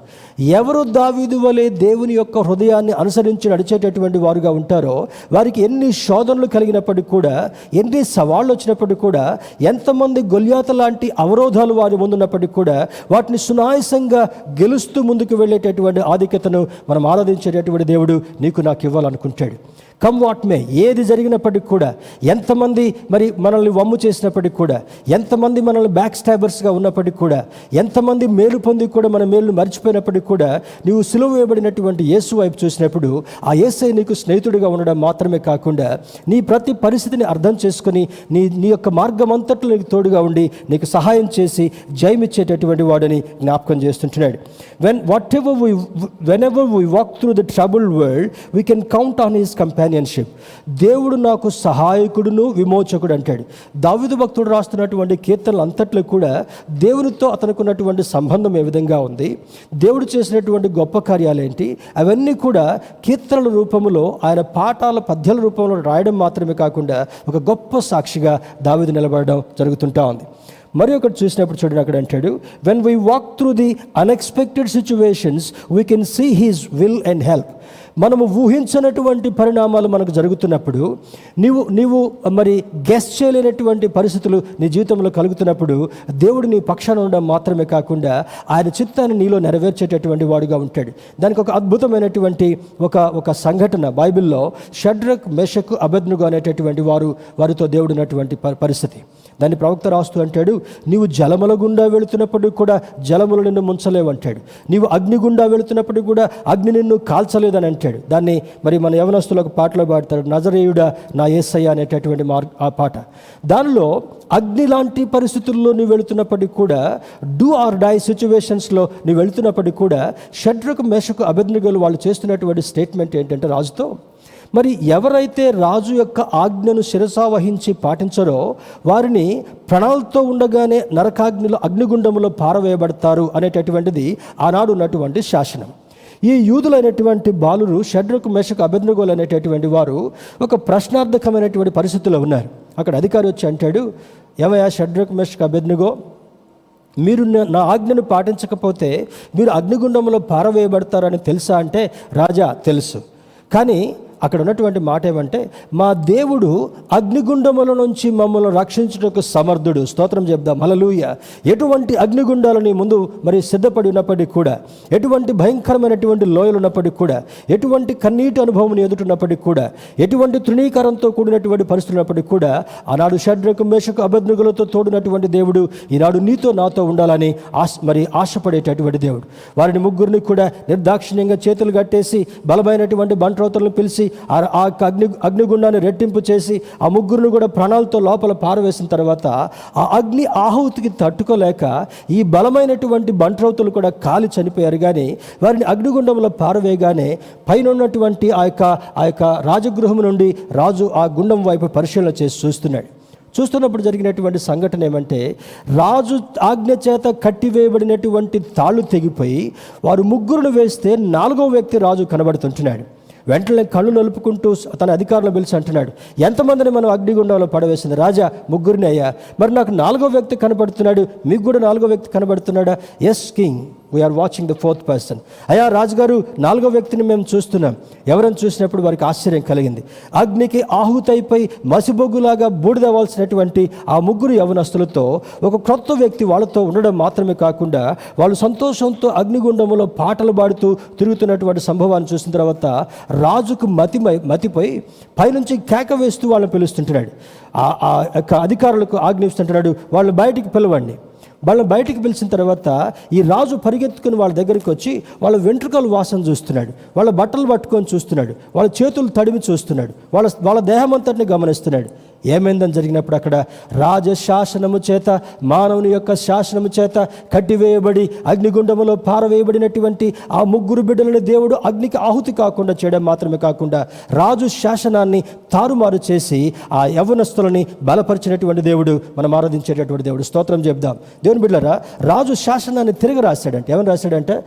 ఎవరు దావీదు వలె దేవుని యొక్క హృదయాన్ని అనుసరించి నడిచేటటువంటి వారుగా ఉంటారో వారికి ఎన్ని శోధనలు కలిగినప్పటికీ కూడా, ఎన్ని సవాళ్ళు వచ్చినప్పటికీ కూడా, ఎంతమంది గొల్యాత లాంటి అవరోధాలు వారి ముందున్నప్పటికీ కూడా వాటిని సునాయాసంగా గెలుస్తూ ముందుకు వెళ్ళేటటువంటి ఆధిక్యతను మనం ఆరాధించేటటువంటి దేవుడు నీకు నాకు ఇవ్వాలనుకుంటాడు. కమ్ వాట్ మే, ఏది జరిగినప్పటికీ కూడా, ఎంతమంది మరి మనల్ని వమ్ము చేసినప్పటికీ కూడా, ఎంతమంది మనల్ని బ్యాక్ స్టాబర్స్గా ఉన్నప్పటికీ కూడా, ఎంతమంది మేలు పొంది కూడా మన మేలును మర్చిపోయినప్పటికీ కూడా నీవు సిలువ వేయబడినటువంటి యేసు వైపు చూసినప్పుడు ఆ యేసే నీకు స్నేహితుడిగా ఉండడం మాత్రమే కాకుండా నీ ప్రతి పరిస్థితిని అర్థం చేసుకుని నీ యొక్క మార్గం అంతట్లో నీకు తోడుగా ఉండి నీకు సహాయం చేసి జయమిచ్చేటటువంటి వాడని జ్ఞాపకం చేస్తుంటున్నాడు. whenever we walk through the troubled world we can count on his companionship. దేవుడు నాకు సహాయకుడును విమోచకుడు అంటాడు. దావీదు భక్తుడు రాస్తున్నటువంటి కీర్తనలు అంతట్లో కూడా దేవునితో అతనుకున్నటువంటి సంబంధం ఏ విధంగా ఉంది, దేవుడు చేసినటువంటి గొప్ప కార్యాలేంటి, అవన్నీ కూడా కీర్తనల రూపంలో ఆయన పాఠాల పద్యాల రూపంలో రాయడం మాత్రమే కాకుండా ఒక గొప్ప సాక్షిగా దావీదు నిలబడడం జరుగుతుంటా ఉంది. మరి ఒకటి చూసినప్పుడు చూడండి, అక్కడ అంటాడు, when we walk through the unexpected situations we can see his will and help. మనము ఊహించినటువంటి పరిణామాలు మనకు జరుగుతున్నప్పుడు, నీవు మరి గెస్ చేయలేనటువంటి పరిస్థితులు నీ జీవితంలో కలుగుతున్నప్పుడు దేవుడు నీ పక్షాన ఉండడం మాత్రమే కాకుండా ఆయన చిత్తాన్ని నీలో నెరవేర్చేటటువంటి వాడుగా ఉంటాడు. దానికి ఒక అద్భుతమైనటువంటి ఒక సంఘటన బైబిల్లో షడ్రక్, మెషకు, అబేద్నెగో అనేటటువంటి వారితో దేవుడు ఉన్నటువంటి పరిస్థితి. దాన్ని ప్రవక్త రాస్తూ అంటాడు, నీవు జలముల గుండా వెళుతున్నప్పుడు కూడా జలములు నిన్ను ముంచలేవంటాడు, నీవు అగ్ని గుండా వెళుతున్నప్పుడు కూడా అగ్ని నిన్ను కాల్చలేదని అంటాడు. దాన్ని మరి మన యవనస్తులకు పాటలో పాడతాడు, నజరేయుడా నా యేసయ్య అనేటటువంటి ఆ పాట. దానిలో అగ్ని లాంటి పరిస్థితుల్లో నువ్వు వెళుతున్నప్పటికీ కూడా, డూ ఆర్ డై సిచ్యువేషన్స్లో నువ్వు వెళుతున్నప్పటికీ కూడా షడ్రకు, మెషకు, అబేద్నెగోలు వాళ్ళు చేస్తున్నటువంటి స్టేట్మెంట్ ఏంటంటే రాజుతో, మరి ఎవరైతే రాజు యొక్క ఆజ్ఞను శిరసావహించి పాటించరో వారిని ప్రాణాలతో ఉండగానే నరకాగ్నిలో, అగ్నిగుండంలో పారవేయబడతారు అనేటటువంటిది ఆనాడు ఉన్నటువంటి శాసనం. ఈ యూదులైనటువంటి బాలురు షడ్రకు, మెషకు, అబేద్నెగోలు అనేటటువంటి వారు ఒక ప్రశ్నార్థకమైనటువంటి పరిస్థితుల్లో ఉన్నారు. అక్కడ అధికారి వచ్చి అంటాడు, ఏమయ్యా షడ్రకు, మెషకు, అబేద్నెగో, మీరు నా ఆజ్ఞను పాటించకపోతే మీరు అగ్నిగుండంలో పారవేయబడతారని తెలుసా అంటే, రాజా తెలుసు, కానీ అక్కడ ఉన్నటువంటి మాట ఏమంటే, మా దేవుడు అగ్నిగుండముల నుంచి మమ్మల్ని రక్షించుటకు సమర్థుడు. స్తోత్రం చెప్దాం, హల్లెలూయా. ఎటువంటి అగ్నిగుండాలని ముందు మరి సిద్ధపడి ఉన్నప్పటికీ కూడా, ఎటువంటి భయంకరమైనటువంటి లోయలు ఉన్నప్పటికీ కూడా, ఎటువంటి కన్నీటి అనుభవం ఎదుటిన్నప్పటికీ కూడా, ఎటువంటి తృణీకారంతో కూడినటువంటి పరిస్థితులు ఉన్నప్పటికీ కూడా, ఆనాడు షడ్రకు, మెషకు, అబేద్నెగోలతో తోడినటువంటి దేవుడు ఈనాడు నీతో నాతో ఉండాలని ఆశపడేటటువంటి దేవుడు. వారిని ముగ్గురిని కూడా నిర్దాక్షిణ్యంగా చేతులు కట్టేసి బలమైనటువంటి బంట్రోతులను పిలిచి ఆ అగ్నిగుండాన్ని రెట్టింపు చేసి ఆ ముగ్గురును కూడా ప్రాణాలతో లోపల పారవేసిన తర్వాత ఆ అగ్ని ఆహుతికి తట్టుకోలేక ఈ బలమైనటువంటి బంట్రౌతులు కూడా కాలి చనిపోయారు. కానీ వారిని అగ్నిగుండంలో పారవేయగానే పైన ఉన్నటువంటి ఆ యొక్క రాజగృహం నుండి రాజు ఆ గుండం వైపు పరిశీలన చేసి చూస్తున్నప్పుడు జరిగినటువంటి సంఘటన ఏమంటే, రాజు ఆజ్ఞ చేత కట్టివేయబడినటువంటి తాళ్ళు తెగిపోయి వారు ముగ్గురును వేస్తే 4వ వ్యక్తి రాజు కనబడుతుంటున్నాడు. వెంటనే కళ్ళు నలుపుకుంటూ తన అధికారులు పిలిచి అంటున్నాడు, ఎంతమందిని మనం అగ్నిగుండంలో పడవేసింది? రాజా, ముగ్గురిని అయ్యా. మరి నాకు 4వ వ్యక్తి కనబడుతున్నాడు, మీకు కూడా 4వ వ్యక్తి కనబడుతున్నాడా? Yes king, we are watching the 4th person. అయ్యా రాజుగారు, 4వ వ్యక్తిని మేము చూస్తున్నాం. ఎవరని చూసినప్పుడు వారికి ఆశ్చర్యం కలిగింది. అగ్నికి ఆహుతైపోయి మసిబొగ్గులాగా బూడిదవ్వాల్సినటువంటి ఆ ముగ్గురు యవనస్తులతో ఒక క్రొత్త వ్యక్తి వాళ్ళతో ఉండడం మాత్రమే కాకుండా వాళ్ళు సంతోషంతో అగ్నిగుండములో పాటలు పాడుతూ తిరుగుతున్నటువంటి సంభవాన్ని చూసిన తర్వాత రాజుకు మతిపోయి పైనుంచి కేక వేస్తూ వాళ్ళని పిలుస్తుంటున్నాడు. ఆ అధికారులకు ఆజ్ఞిస్తుంటున్నాడు, వాళ్ళు బయటికి పిలవండి. వాళ్ళని బయటికి పిలిచిన తర్వాత ఈ రాజు పరిగెత్తుకుని వాళ్ళ దగ్గరికి వచ్చి వాళ్ళ వెంట్రుకల వాసన చూస్తున్నాడు, వాళ్ళ బట్టలు పట్టుకొని చూస్తున్నాడు, వాళ్ళ చేతులు తడిమి చూస్తున్నాడు, వాళ్ళ దేహం అంతటిని గమనిస్తున్నాడు. ఏమైందని జరిగినప్పుడు అక్కడ రాజశాసనము చేత, మానవుని యొక్క శాసనము చేత కట్టివేయబడి అగ్నిగుండములో పారవేయబడినటువంటి ఆ ముగ్గురు బిడ్డలను దేవుడు అగ్నికి ఆహుతి కాకుండా చేయడం మాత్రమే కాకుండా రాజు శాసనాన్ని తారుమారు చేసి ఆ యవ్వనస్తులని బలపరిచినటువంటి దేవుడు, మనం ఆరాధించేటటువంటి దేవుడు. స్తోత్రం చెప్దాం. దేవుని బిడ్డలారా, రాజు శాసనాన్ని తిరిగి రాశాడంటే ఏమని రాశాడంటే,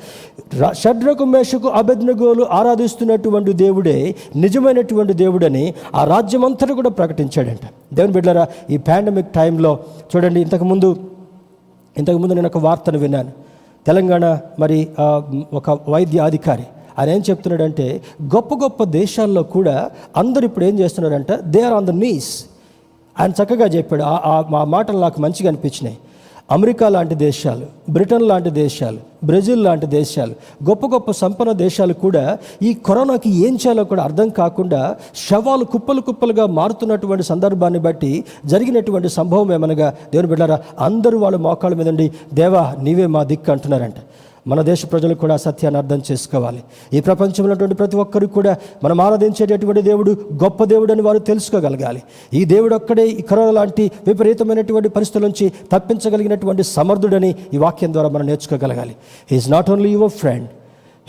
షడ్రకు మేషకు అబేద్నెగోలు ఆరాధిస్తున్నటువంటి దేవుడే నిజమైనటువంటి దేవుడని ఆ రాజ్యం అంతటా కూడా ప్రకటించాడంట. దేవుని బిడ్డలారా, ఈ పాండమిక్ టైంలో చూడండి, ఇంతకుముందు నేను ఒక వార్తను విన్నాను. తెలంగాణ మరి ఒక వైద్య అధికారి ఆయన ఏం చెప్తున్నాడంటే, గొప్ప గొప్ప దేశాల్లో కూడా అందరు ఇప్పుడు ఏం చేస్తున్నారంటే they are on the knees. ఆయన చక్కగా చెప్పాడు. ఆ మాటలు నాకు మంచిగా అనిపించినాయి. అమెరికా లాంటి దేశాలు, బ్రిటన్ లాంటి దేశాలు, బ్రెజిల్ లాంటి దేశాలు, గొప్ప గొప్ప సంపన్న దేశాలు కూడా ఈ కరోనాకి ఏం చేయాలో కూడా అర్థం కాకుండా శవాలు కుప్పలు కుప్పలుగా మారుతున్నటువంటి సందర్భాన్ని బట్టి జరిగినటువంటి సంభవం ఏమనగా, దేవుని బిడ్డలారా, అందరూ వాళ్ళ మోకాళ్ళ మీద ఉండి దేవా నీవే మా దిక్కు అంటున్నారంట. మన దేశ ప్రజలు కూడా సత్యాన్ని అర్థం చేసుకోవాలి. ఈ ప్రపంచంలో ఉన్నటువంటి ప్రతి ఒక్కరికి కూడా మనం ఆరాధించేటటువంటి దేవుడు గొప్ప దేవుడు అని వారు తెలుసుకోగలగాలి. ఈ దేవుడు ఒక్కడే ఈ కరోనా లాంటి విపరీతమైనటువంటి పరిస్థితుల నుంచి తప్పించగలిగినటువంటి సమర్థుడని ఈ వాక్యం ద్వారా మనం నేర్చుకోగలగాలి. He is not only your friend,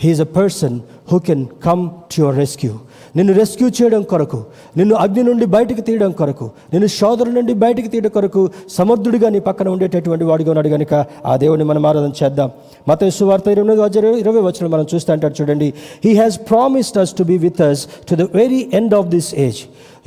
he is a person who can come to your rescue. నిన్ను రెస్క్యూ చేయడం కొరకు, నిన్ను అగ్ని నుండి బయటికి తీయడం కొరకు, నిన్ను శోధన నుండి బయటికి తీయడం కొరకు సమర్థుడిగా నీ పక్కన ఉండేటటువంటి వాడిగా ఉన్నాడు కనుక ఆ దేవుడిని మనం ఆరాధన చేద్దాం. మత్తయి సువార్త 20 మనం చూస్తూ అంటాడు చూడండి, he has promised us to be with us to the very end of this age.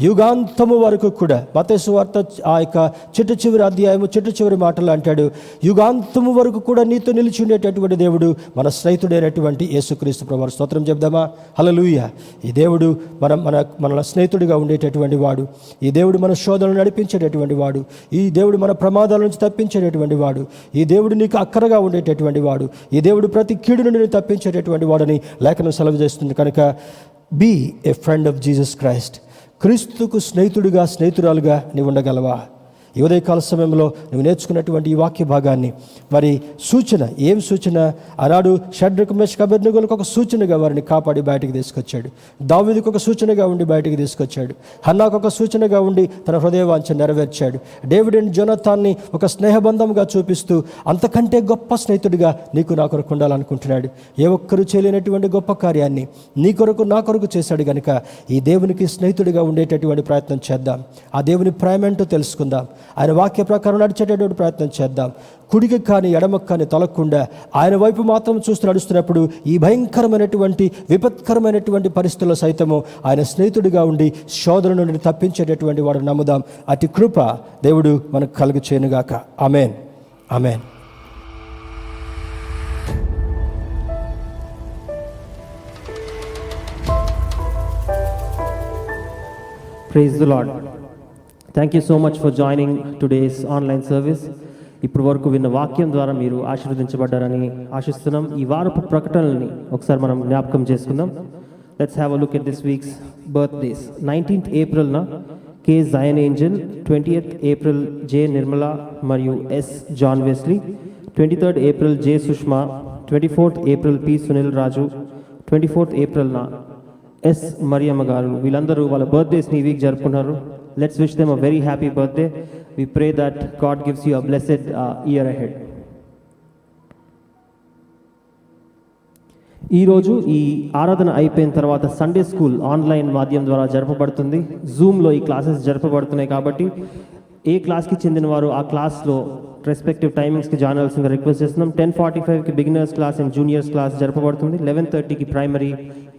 యుగాంతము వరకు కూడా. మత్తయి సువార్త ఆ యొక్క చిట్ట చివరి మాటలు అంటాడు, యుగాంతము వరకు కూడా నీతో నిలిచి ఉండేటటువంటి దేవుడు మన స్నేహితుడైనటువంటి యేసుక్రీస్తు ప్రభువు. స్తోత్రం చెప్దామా? హల్లెలూయా. ఈ దేవుడు మన స్నేహితుడిగా ఉండేటటువంటి వాడు. ఈ దేవుడు మన శోధనలు నడిపించేటటువంటి వాడు. ఈ దేవుడు మన ప్రమాదాల నుంచి తప్పించేటటువంటి వాడు. ఈ దేవుడు నీకు అక్కరగా ఉండేటటువంటి వాడు. ఈ దేవుడు ప్రతి కీడు నుండి తప్పించేటటువంటి వాడని లేఖనం సెలవు చేస్తుంది. కనుక be a friend of Jesus Christ. క్రీస్తుకు స్నేహితురాలుగా నీవు ఉండగలవా? ఈ ఉదయకాల సమయంలో నువ్వు నేర్చుకున్నటువంటి ఈ వాక్య భాగాన్ని మరి ఏం సూచన? ఆనాడు షడ్రకు మేషకు అబేద్నెగోలకు ఒక సూచనగా వారిని కాపాడి బయటికి తీసుకొచ్చాడు. దావీదుకు ఒక సూచనగా ఉండి బయటికి తీసుకొచ్చాడు. హన్నాకు ఒక సూచనగా ఉండి తన హృదయవాంఛ నెరవేర్చాడు. డేవిడ్ అండ్ జోనాథాన్ని ఒక స్నేహబంధంగా చూపిస్తూ అంతకంటే గొప్ప స్నేహితుడిగా నీకు నా కొరకు ఉండాలనుకుంటున్నాడు. ఏ ఒక్కరు చేయలేనటువంటి గొప్ప కార్యాన్ని నీ కొరకు నా కొరకు చేశాడు కనుక ఈ దేవునికి స్నేహితుడిగా ఉండేటటువంటి ప్రయత్నం చేద్దాం. ఆ దేవుని ప్రేమేంటో తెలుసుకుందాం. ఆయన వాక్య ప్రకారం నడిచేటటువంటి ప్రయత్నం చేద్దాం. కుడికి కానీ ఎడమకు కానీ తొలగకుండా ఆయన వైపు మాత్రం చూస్తూ నడుస్తున్నప్పుడు ఈ భయంకరమైనటువంటి విపత్కరమైనటువంటి పరిస్థితుల్లో సైతము ఆయన స్నేహితుడిగా ఉండి శోధన నుండి తప్పించేటటువంటి వాడు నమ్ముదాం. అతి కృప దేవుడు మనకు కలుగు చేయనుగాక. ఆమేన్, ఆమేన్. Praise the Lord. Thank you so much for joining today's online service. ఇప్పుడు వరకు విన్న వాక్యం ద్వారా మీరు ఆశీర్వదించబడ్డారని ఆశిస్తున్నాం. ఈ వారపు ప్రకటనల్ని ఒకసారి మనం జ్ఞాపకం చేసుకుందాం. Let's have a look at this weeks birthdays. 19th ఏప్రిల్న K Jayan Angel, 20th April J Nirmala మరియు S John Wesley, 23rd April J Sushma, 24th April P Sunil Raju, 24th ఏప్రిల్న ఎస్ మరియమ్మ గారు. వీళ్ళందరూ వాళ్ళ బర్త్డేస్ని ఈ వీక్ జరుపుకున్నారు. Let's wish them a very happy birthday. We pray that God gives you a blessed year ahead. ఈరోజు ఈ ఆరాధన అయిపోయిన తర్వాత సండే స్కూల్ ఆన్లైన్ మాధ్యమం ద్వారా జరపబడుతుంది. జూమ్లో ఈ క్లాసెస్ జరపబడుతున్నాయి కాబట్టి ఏ క్లాస్కి చెందిన వారు ఆ క్లాస్లో రెస్పెక్టివ్ టైమింగ్స్కి జాయిన్ అవ్వాల్సిందిగా రిక్వెస్ట్ చేస్తున్నాం. 10:45కి beginners class and juniors class జరపబడుతుంది. 11:30కి ప్రైమరీ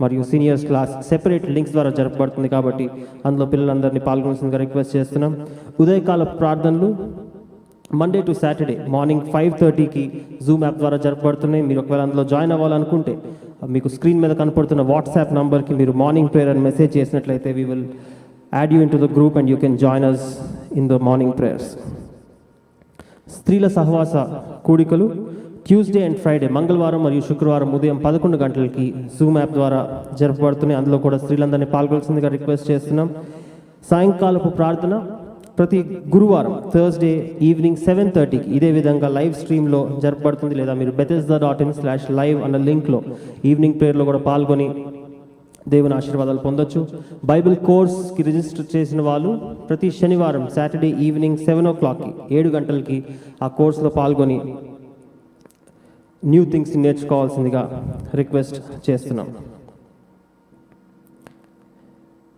మరియు సీనియర్స్ క్లాస్ సెపరేట్ లింక్స్ ద్వారా జరపబడుతుంది కాబట్టి అందులో పిల్లలందరినీ పాల్గొనాల్సిందిగా రిక్వెస్ట్ చేస్తున్నాం. ఉదయకాల ప్రార్థనలు మండే టు సాటర్డే మార్నింగ్ 5:30కి జూమ్ యాప్ ద్వారా జరపబడుతున్నాయి. మీరు ఒకవేళ అందులో జాయిన్ అవ్వాలనుకుంటే మీకు స్క్రీన్ మీద కనపడుతున్న వాట్సాప్ నంబర్కి మీరు మార్నింగ్ ప్రేయర్ అని మెసేజ్ చేసినట్లయితే we will add you into the group and you can join us in the morning prayers. స్త్రీల సహవాస కూడికలు ట్యూస్డే అండ్ ఫ్రైడే, మంగళవారం మరియు శుక్రవారం ఉదయం 11 గంటలకి జూమ్ యాప్ ద్వారా జరపబడుతున్నాయి. అందులో కూడా స్త్రీలందరినీ పాల్గొనాల్సిందిగా రిక్వెస్ట్ చేస్తున్నాం. సాయంకాలపు ప్రార్థన ప్రతి గురువారం థర్స్డే ఈవినింగ్ 7:30కి ఇదే విధంగా లైవ్ స్ట్రీమ్లో జరపబడుతుంది. లేదా మీరు bethesda.in/live అన్న లింక్లో ఈవినింగ్ ప్రేయర్లో కూడా పాల్గొని దేవుని ఆశీర్వాదాలు పొందొచ్చు. బైబిల్ కోర్స్కి రిజిస్టర్ చేసిన వాళ్ళు ప్రతి శనివారం సాటర్డే ఈవినింగ్ 7 7 గంటలకి ఆ కోర్సులో పాల్గొని న్యూ థింగ్స్ నేర్చుకోవాల్సిందిగా రిక్వెస్ట్ చేస్తున్నాం.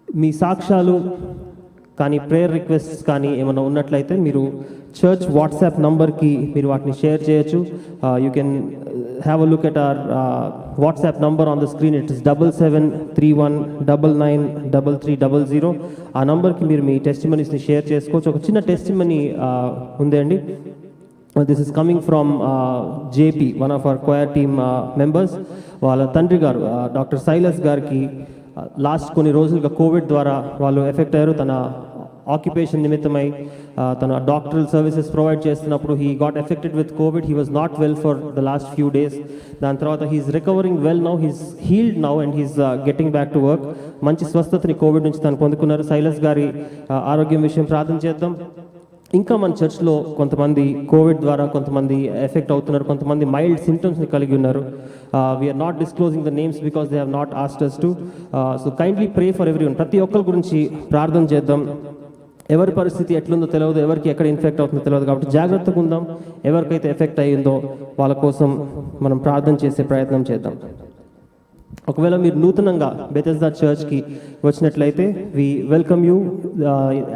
మీ సాక్ష్యాలు కానీ ప్రేయర్ రిక్వెస్ట్స్ కానీ ఏమైనా ఉన్నట్లయితే మీరు చర్చ్ వాట్సాప్ నంబర్కి మీరు వాటిని షేర్ చేయొచ్చు. You can have a look at our WhatsApp number on the screen. It is 7731993300. ఆ నంబర్కి మీరు మీ టెస్టిమనీస్ని షేర్ చేసుకోవచ్చు. ఒక చిన్న టెస్టిమనీ ఉందండి. This is coming from JP, one of our choir team members. వాళ్ళ తండ్రి గారు డాక్టర్ సైలస్ గారికి లాస్ట్ కొన్ని రోజులుగా కోవిడ్ ద్వారా వాళ్ళు ఎఫెక్ట్ అయ్యారు. తన ఆక్యుపేషన్ నిమిత్తమై తన డాక్టరల్ సర్వీసెస్ ప్రొవైడ్ చేస్తున్నప్పుడు he got affected with Covid. He was not well for the last few days. దాని తర్వాత he is recovering well now, he's healed now and he's getting back to work. మంచి స్వస్థతని Covid నుంచి తను పొందుకున్నారు. Silas గారి ఆరోగ్యం విషయం ప్రార్థన చేద్దాం. ఇంకా మన చర్చ్లో కొంతమంది కోవిడ్ ద్వారా కొంతమంది ఎఫెక్ట్ అవుతున్నారు, కొంతమంది మైల్డ్ సిమ్టమ్స్ని కలిగి ఉన్నారు. We are not disclosing the names because they have not asked us to. So kindly pray for everyone. ప్రతి ఒక్కరి గురించి ప్రార్థన చేద్దాం. ఎవరి పరిస్థితి ఎట్లుందో తెలియదు, ఎవరికి ఎక్కడ ఇన్ఫెక్ట్ అవుతుందో తెలియదు, కాబట్టి జాగ్రత్తగా ఉందాం. ఎవరికైతే ఎఫెక్ట్ అయ్యిందో వాళ్ళ కోసం మనం ప్రార్థన చేసే ప్రయత్నం చేద్దాం. ఒకవేళ మీరు నూతనంగా బెథెస్దా చర్చ్కి వచ్చినట్లయితే we welcome you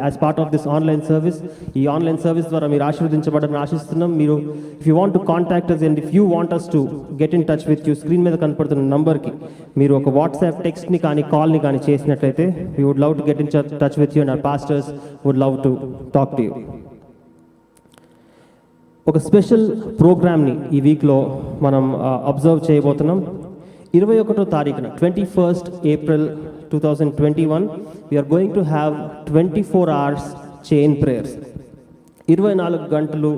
as part of this online service. ఈ ఆన్లైన్ సర్వీస్ ద్వారా మీరు ఆశీర్వదించబడని ఆశిస్తున్నాం. మీరు if you want to contact us and if you want us to get in touch with you, screen మీద కనపడుతున్న నంబర్కి మీరు ఒక వాట్సాప్ టెక్స్ట్ని కానీ కాల్ని కానీ చేసినట్లయితే we would love to get in touch with you and our pastors would love to talk to you. ఒక స్పెషల్ ప్రోగ్రామ్ని ఈ వీక్లో మనం అబ్జర్వ్ చేయబోతున్నాం. 21వ తారీఖున 21st April 2021 we are going to have 24 hours chain prayers. 24 గంటలు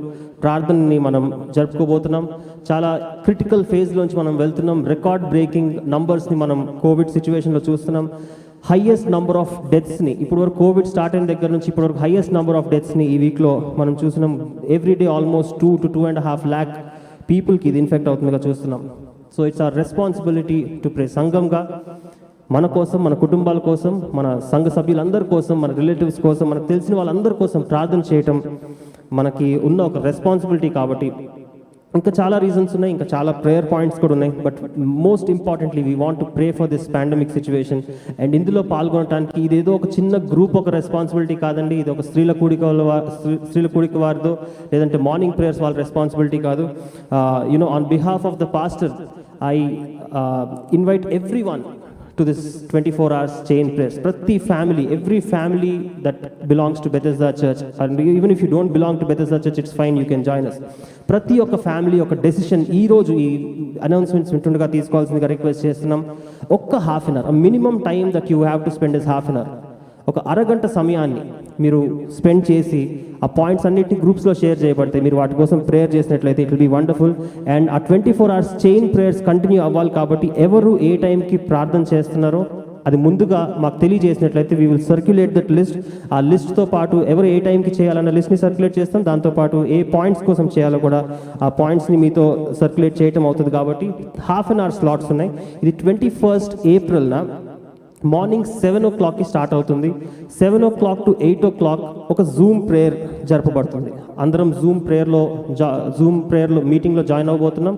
ప్రార్థనని మనం జరుపుకోబోతున్నాం. చాలా క్రిటికల్ ఫేజ్లోంచి మనం వెళ్తున్నాం. రికార్డ్ బ్రేకింగ్ నంబర్స్ని మనం కోవిడ్ సిచ్యువేషన్లో చూస్తున్నాం. హైయెస్ట్ నంబర్ ఆఫ్ డెత్స్ని ఇప్పటివరకు కోవిడ్ స్టార్ట్ అయిన దగ్గర నుంచి ఇప్పటివరకు హైయెస్ట్ నంబర్ ఆఫ్ డెత్స్ని ఈ వీక్లో మనం చూస్తున్నాం. ఎవ్రీడే ఆల్మోస్ట్ 2 to 2.5 lakh పీపుల్కి ఇది ఇన్ఫెక్ట్ అవుతుందిగా చూస్తున్నాం. So it's our responsibility to pray. సంఘంగా మన కోసం, మన కుటుంబాల కోసం, మన సంఘ సభ్యులందరి కోసం, మన రిలేటివ్స్ కోసం, మనకు తెలిసిన వాళ్ళందరి కోసం ప్రార్థన చేయటం మనకి ఉన్న ఒక రెస్పాన్సిబిలిటీ. కాబట్టి ఇంకా చాలా రీజన్స్ ఉన్నాయి, ఇంకా చాలా ప్రేయర్ పాయింట్స్ కూడా ఉన్నాయి. But most importantly we want to pray for this pandemic situation. And ఇందులో పాల్గొనడానికి ఇదేదో ఒక చిన్న గ్రూప్ ఒక రెస్పాన్సిబిలిటీ కాదండి. ఇది ఒక స్త్రీల కూడిక వారిదో లేదంటే మార్నింగ్ ప్రేయర్స్ వాళ్ళ రెస్పాన్సిబిలిటీ కాదు. You know on behalf of the pastor I invite everyone to this 24 hours chain prayers. Prati family, every family that belongs to Bethesda Church, and even if you don't belong to Bethesda Church, it's fine, you can join us. Prati oka family oka decision ee roju ee announcements vintundaga teesukovalsinదిగా request చేస్తున్నాం. ఒక్క half an hour, a minimum time that you have to spend is half an hour. ఒక అరగంట సమయాన్ని మీరు spend చేసి ఆ points అన్నిటిని గ్రూప్స్లో షేర్ చేయబడతాయి. మీరు వాటి కోసం ప్రేయర్ చేసినట్లయితే it will be wonderful. And ఆ 24 hours చైన్ ప్రేయర్స్ కంటిన్యూ అవ్వాలి. కాబట్టి ఎవరు ఏ టైంకి ప్రార్థన చేస్తున్నారో అది ముందుగా మాకు తెలియజేసినట్లయితే we will circulate that list. ఆ లిస్ట్తో పాటు ఎవరు ఏ టైంకి చేయాలన్న లిస్ట్ని సర్క్యులేట్ చేస్తాం. దాంతోపాటు ఏ పాయింట్స్ కోసం చేయాలో కూడా ఆ పాయింట్స్ని మీతో సర్క్యులేట్ చేయటం అవుతుంది. కాబట్టి హాఫ్ అన్ అవర్ స్లాట్స్ ఉన్నాయి. ఇది 21st April మార్నింగ్ 7 o'clockకి స్టార్ట్ అవుతుంది. 7 o'clock to 8 o'clock ఒక జూమ్ ప్రేయర్ జరపబడుతుంది. అందరం జూమ్ ప్రేయర్లో మీటింగ్లో జాయిన్ అవ్వబోతున్నాం.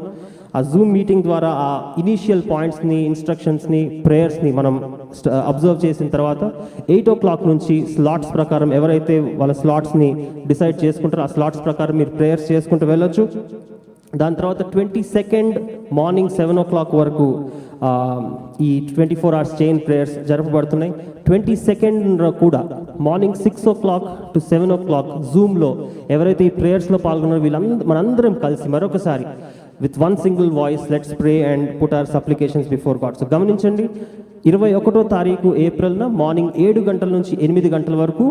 ఆ జూమ్ మీటింగ్ ద్వారా ఆ ఇనీషియల్ పాయింట్స్ని, ఇన్స్ట్రక్షన్స్ని, ప్రేయర్స్ని మనం అబ్జర్వ్ చేసిన తర్వాత 8 o'clock నుంచి స్లాట్స్ ప్రకారం ఎవరైతే వాళ్ళ స్లాట్స్ని డిసైడ్ చేసుకుంటారో ఆ స్లాట్స్ ప్రకారం మీరు ప్రేయర్స్ చేసుకుంటూ వెళ్ళొచ్చు. దాని తర్వాత 22nd మార్నింగ్ 7 o'clock వరకు ఈ 24 hours చైన్ ప్రేయర్స్ జరపబడుతున్నాయి. 22nd కూడా మార్నింగ్ 6 o'clock to 7 o'clock జూమ్లో ఎవరైతే ఈ ప్రేయర్స్లో పాల్గొన్నారో మనందరం కలిసి మరొకసారి with one single voice let's pray and put our supplications before God. So గమనించండి, 21వ తారీఖు ఏప్రిల్న మార్నింగ్ 7 గంటల నుంచి 8 గంటల వరకు